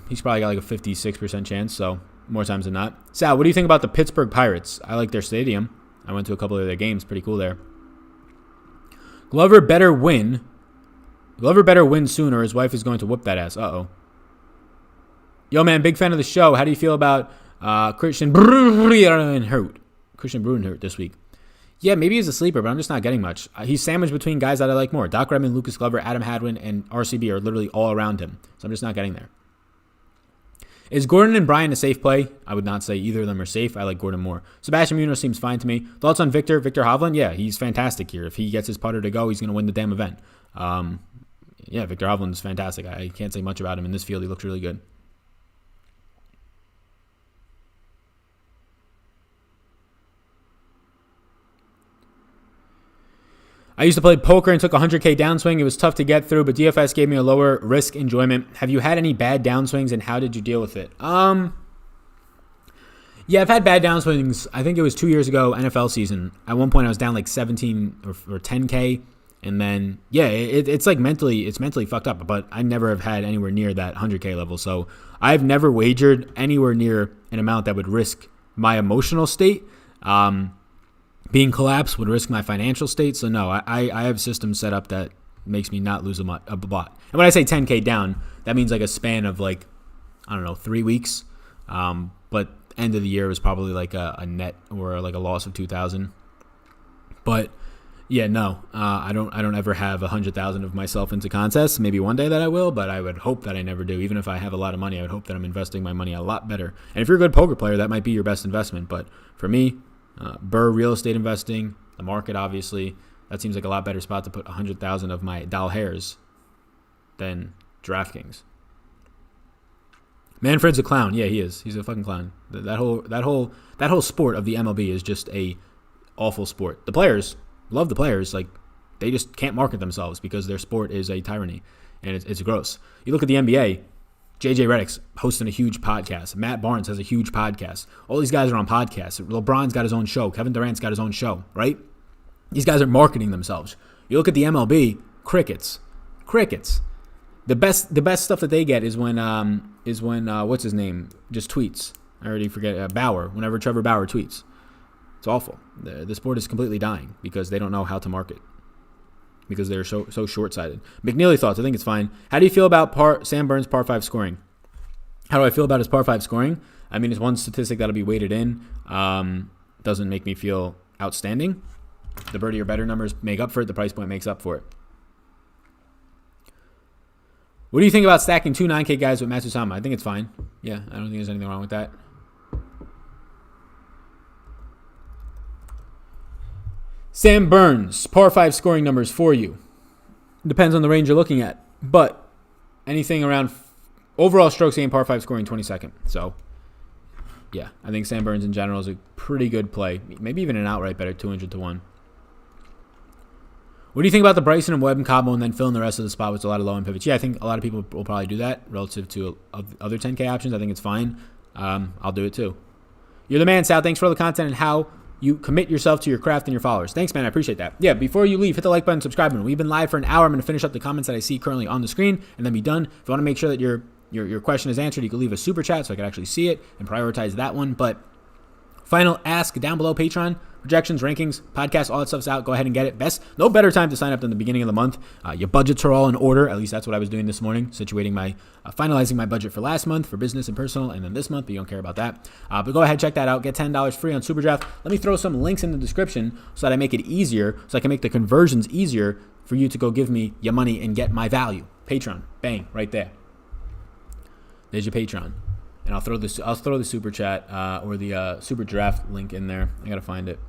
He's probably got a 56% chance, so more times than not. Sal, what do you think about the Pittsburgh Pirates? I like their stadium. I went to a couple of their games. Pretty cool there. Glover better win soon or his wife is going to whoop that ass. Uh-oh. Yo, man, big fan of the show. How do you feel about Christian Brudenhurt this week? Yeah, maybe he's a sleeper, but I'm just not getting much. He's sandwiched between guys that I like more. Doc Redman, Lucas Glover, Adam Hadwin, and RCB are literally all around him. So I'm just not getting there. Is Gordon and Bryan a safe play? I would not say either of them are safe. I like Gordon more. Sebastian Munoz seems fine to me. Thoughts on Victor Hovland? Yeah, he's fantastic here. If he gets his putter to go, he's going to win the damn event. Yeah, Victor Hovland is fantastic. I can't say much about him in this field. He looks really good. I used to play poker and took a 100K downswing. It was tough to get through, but DFS gave me a lower risk enjoyment. Have you had any bad downswings, and how did you deal with it? Yeah, I've had bad downswings. I think it was 2 years ago, NFL season. At one point, I was down like 17 or 10K, and then yeah, it's like mentally fucked up. But I never have had anywhere near that 100K level, so I've never wagered anywhere near an amount that would risk my emotional state. Being collapsed would risk my financial state. So no, I have systems set up that makes me not lose a lot. And when I say 10K down, that means like a span of like, I don't know, 3 weeks. But end of the year was probably like a net or like a loss of 2,000. But yeah, no, I don't ever have 100,000 of myself into contests. Maybe one day that I will, but I would hope that I never do. Even if I have a lot of money, I would hope that I'm investing my money a lot better. And if you're a good poker player, that might be your best investment. But for me, Burr real estate investing, the market obviously, that seems like a lot better spot to put 100,000 of my doll hairs than DraftKings. Manfred's a clown. Yeah, he is. He's a fucking clown. That whole sport of the MLB is just a awful sport. The players love the players, like they just can't market themselves because their sport is a tyranny, and it's gross. You look at the NBA. JJ Redick's hosting a huge podcast. Matt Barnes has a huge podcast. All these guys are on podcasts. LeBron's got his own show. Kevin Durant's got his own show, right? These guys are marketing themselves. You look at the MLB, crickets. The best stuff that they get is when what's his name just tweets. I already forget Bauer. Whenever Trevor Bauer tweets, it's awful. The sport is completely dying because they don't know how to market. Because they're so short-sighted. McNeely thoughts, I think it's fine. How do you feel about Sam Burns' par 5 scoring? How do I feel about his par 5 scoring? I mean, it's one statistic that'll be weighted in. Doesn't make me feel outstanding. The birdie or better numbers make up for it. The price point makes up for it. What do you think about stacking 2 9K guys with Matsusama? I think it's fine. Yeah, I don't think there's anything wrong with that. Sam Burns, par 5 scoring numbers for you. Depends on the range you're looking at. But anything around overall strokes gained, par 5 scoring 22nd. So, yeah, I think Sam Burns in general is a pretty good play. Maybe even an outright bet at 200 to 1. What do you think about the Bryson and Webb and Cabo and then fill in the rest of the spot with a lot of low-end pivots? Yeah, I think a lot of people will probably do that relative to other 10K options. I think it's fine. I'll do it too. You're the man, Sal. Thanks for all the content and how you commit yourself to your craft and your followers. Thanks, man. I appreciate that. Yeah, before you leave, hit the like button, subscribe button. We've been live for an hour. I'm going to finish up the comments that I see currently on the screen and then be done. If you want to make sure that your question is answered, you can leave a super chat so I can actually see it and prioritize that one. But final ask down below, Patreon. Projections, rankings, podcasts, all that stuff's out. Go ahead and get it. No better time to sign up than the beginning of the month. Your budgets are all in order. At least that's what I was doing this morning, finalizing my budget for last month for business and personal, and then this month, but you don't care about that. But go ahead, check that out. Get $10 free on SuperDraft. Let me throw some links in the description so that I make it easier, so I can make the conversions easier for you to go give me your money and get my value. Patreon, bang, right there. There's your Patreon. And I'll throw the super chat or the super draft link in there. I gotta find it.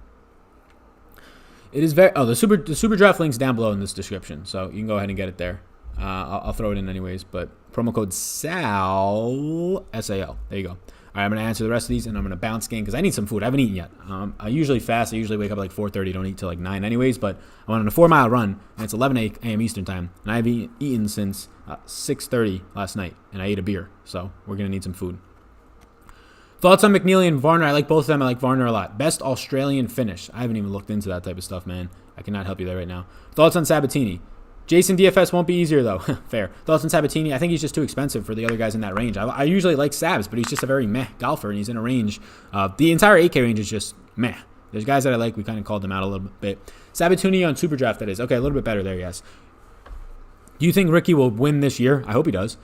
It is the super draft link's down below in this description, so you can go ahead and get it there. I'll throw it in anyways, but promo code SAL SAL. There you go. All right, I'm gonna answer the rest of these, and I'm gonna bounce game because I need some food. I haven't eaten yet. I usually fast. I usually wake up at like 4:30. Don't eat till like 9 anyways. But I went on a 4-mile run, and it's 11 a.m. Eastern time, and I've eaten since 6:30 last night, and I ate a beer. So we're gonna need some food. Thoughts on McNeely and Varner? I like both of them. I like Varner a lot. Best Australian finish. I haven't even looked into that type of stuff, man. I cannot help you there right now. Thoughts on Sabatini? Jason DFS won't be easier, though. Fair. Thoughts on Sabatini? I think he's just too expensive for the other guys in that range. I usually like Sabs, but he's just a very meh golfer, and he's in a range. The entire 8K range is just meh. There's guys that I like. We kind of called them out a little bit. Sabatini on Super Draft, that is. Okay, a little bit better there, yes. Do you think Ricky will win this year? I hope he does.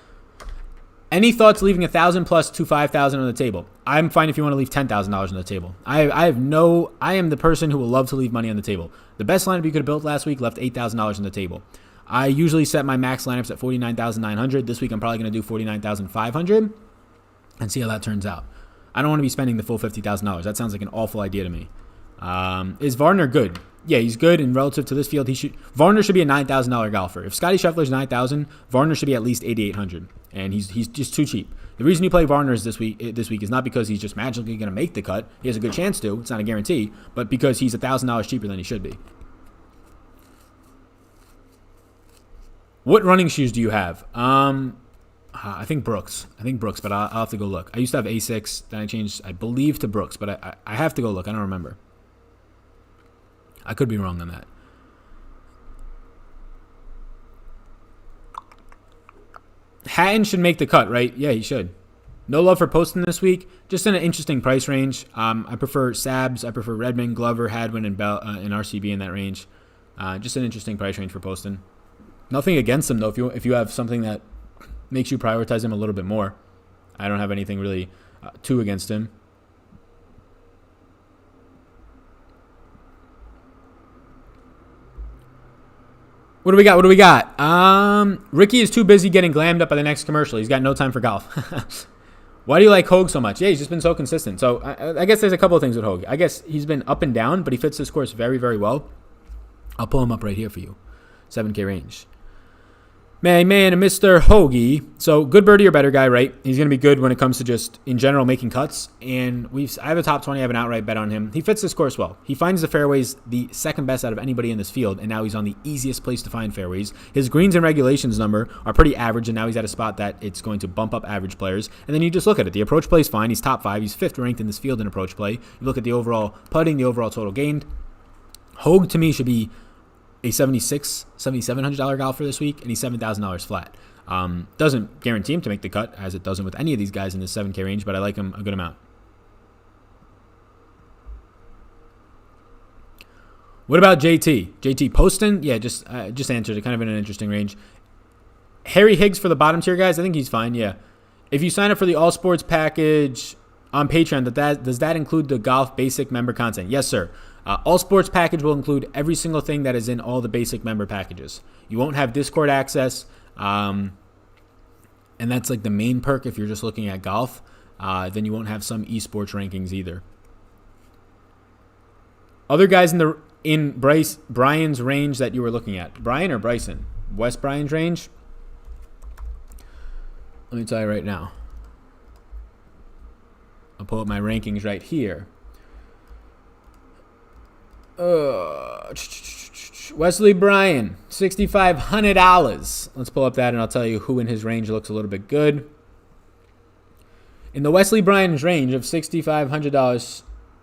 Any thoughts leaving 1,000 plus to 5,000 on the table? I'm fine if you want to leave $10,000 on the table. I am the person who will love to leave money on the table. The best lineup you could have built last week left $8,000 on the table. I usually set my max lineups at 49,900. This week I'm probably going to do 49,500. and see how that turns out. I don't want to be spending the full $50,000. That sounds like an awful idea to me. Is Varner good? Yeah, he's good, and relative to this field, Varner should be a $9,000 golfer. If Scotty Scheffler's $9,000, Varner should be at least $8,800, and he's just too cheap. The reason you play Varner this week is not because he's just magically going to make the cut. He has a good chance to. It's not a guarantee, but because he's $1,000 cheaper than he should be. What running shoes do you have? I think Brooks. But I'll have to go look. I used to have Asics, then I changed, I believe, to Brooks, but I have to go look. I don't remember. I could be wrong on that. Hatton should make the cut, right? Yeah, he should. No love for Poston this week. Just in an interesting price range. I prefer Sabs. I prefer Redmond, Glover, Hadwin, and Bell, and RCB in that range. Just an interesting price range for Poston. Nothing against him, though, if you have something that makes you prioritize him a little bit more. I don't have anything really too against him. What do we got? Ricky is too busy getting glammed up by the next commercial. He's got no time for golf. Why do you like Hogue so much? Yeah, he's just been so consistent. So I guess there's a couple of things with Hogue. I guess he's been up and down, but he fits this course very, very well. I'll pull him up right here for you. 7K range. Man, Mr. Hoagie. So good birdie or better guy, right? He's going to be good when it comes to just, in general, making cuts. And I have a top 20. I have an outright bet on him. He fits this course well. He finds the fairways the second best out of anybody in this field, and now he's on the easiest place to find fairways. His greens and regulations number are pretty average, and now he's at a spot that it's going to bump up average players. And then you just look at it. The approach play is fine. He's top 5. He's 5th ranked in this field in approach play. You look at the overall putting, the overall total gained. Hogue, to me, should be a $7,700 golfer this week, and he's $7,000 flat. Doesn't guarantee him to make the cut, as it doesn't with any of these guys in the 7K range, but I like him a good amount. What about JT? JT Poston? Yeah, just answered it. Kind of in an interesting range. Harry Higgs for the bottom tier guys, I think he's fine, yeah. If you sign up for the All Sports package on Patreon, does that include the golf basic member content? Yes, sir. All Sports package will include every single thing that is in all the basic member packages. You won't have Discord access, and that's like the main perk if you're just looking at golf. Then you won't have some esports rankings either. Other guys in Brian's range that you were looking at. Brian or Bryson? West Brian's range? Let me tell you right now. I'll pull up my rankings right here. Wesley Bryan, $6,500. Let's pull up that, and I'll tell you who in his range looks a little bit good. In the Wesley Bryan's range of $6,500,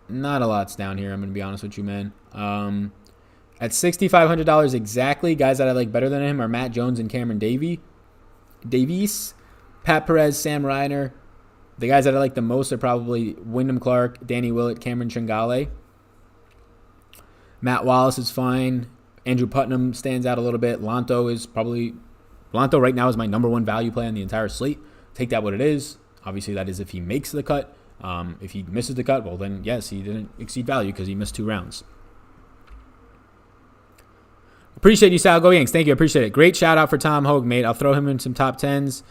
not a lot's down here. I'm going to be honest with you, man. At $6,500 exactly, guys that I like better than him are Matt Jones and Cameron Davies, Pat Perez, Sam Reiner. The guys that I like the most are probably Wyndham Clark, Danny Willett, Cameron Chingale. Matt Wallace is fine. Andrew Putnam stands out a little bit. Lanto right now is my number one value play on the entire slate. Take that what it is. Obviously, that is if he makes the cut. If he misses the cut, well, then, yes, he didn't exceed value because he missed 2 rounds. Appreciate you, Sal. Go Yanks. Thank you. I appreciate it. Great shout out for Tom Hogue, mate. I'll throw him in some top 10s.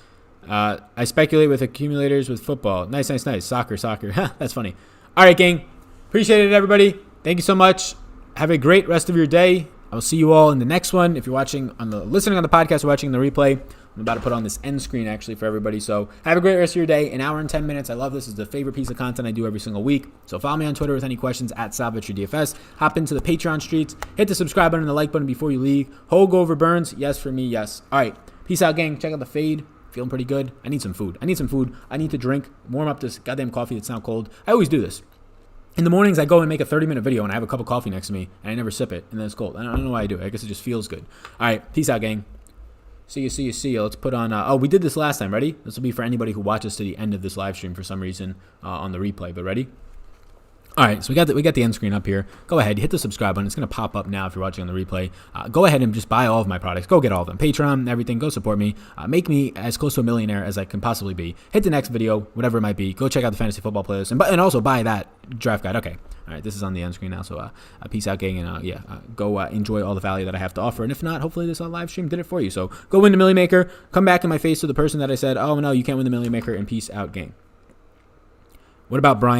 I speculate with accumulators with football. Nice. Soccer. That's funny. All right, gang. Appreciate it, everybody. Thank you so much. Have a great rest of your day. I'll see you all in the next one. If you're listening on the podcast or watching the replay, I'm about to put on this end screen actually for everybody. So have a great rest of your day. An hour and 10 minutes. I love this. It's the favorite piece of content I do every single week. So follow me on Twitter with any questions at Vetri DFS. Hop into the Patreon streets. Hit the subscribe button and the like button before you leave. Hogue over Burns. Yes for me. Yes. All right. Peace out, gang. Check out the fade. Feeling pretty good. I need some food. I need to drink. Warm up this goddamn coffee that's now cold. I always do this. In the mornings, I go and make a 30-minute video, and I have a cup of coffee next to me, and I never sip it, and then it's cold. I don't know why I do it. I guess it just feels good. All right. Peace out, gang. See you. Let's put on... we did this last time. Ready? This will be for anybody who watches to the end of this live stream for some reason on the replay. But ready? All right, so we got the end screen up here. Go ahead, hit the subscribe button. It's going to pop up now if you're watching on the replay. Go ahead and just buy all of my products. Go get all of them. Patreon, everything. Go support me. Make me as close to a millionaire as I can possibly be. Hit the next video, whatever it might be. Go check out the fantasy football playlist and also buy that draft guide. Okay. All right, this is on the end screen now, so peace out, gang, and go enjoy all the value that I have to offer. And if not, hopefully this live stream did it for you. So go win the Millie Maker. Come back in my face to the person that I said, oh, no, you can't win the Millie Maker, and peace out, gang. What about Bryan?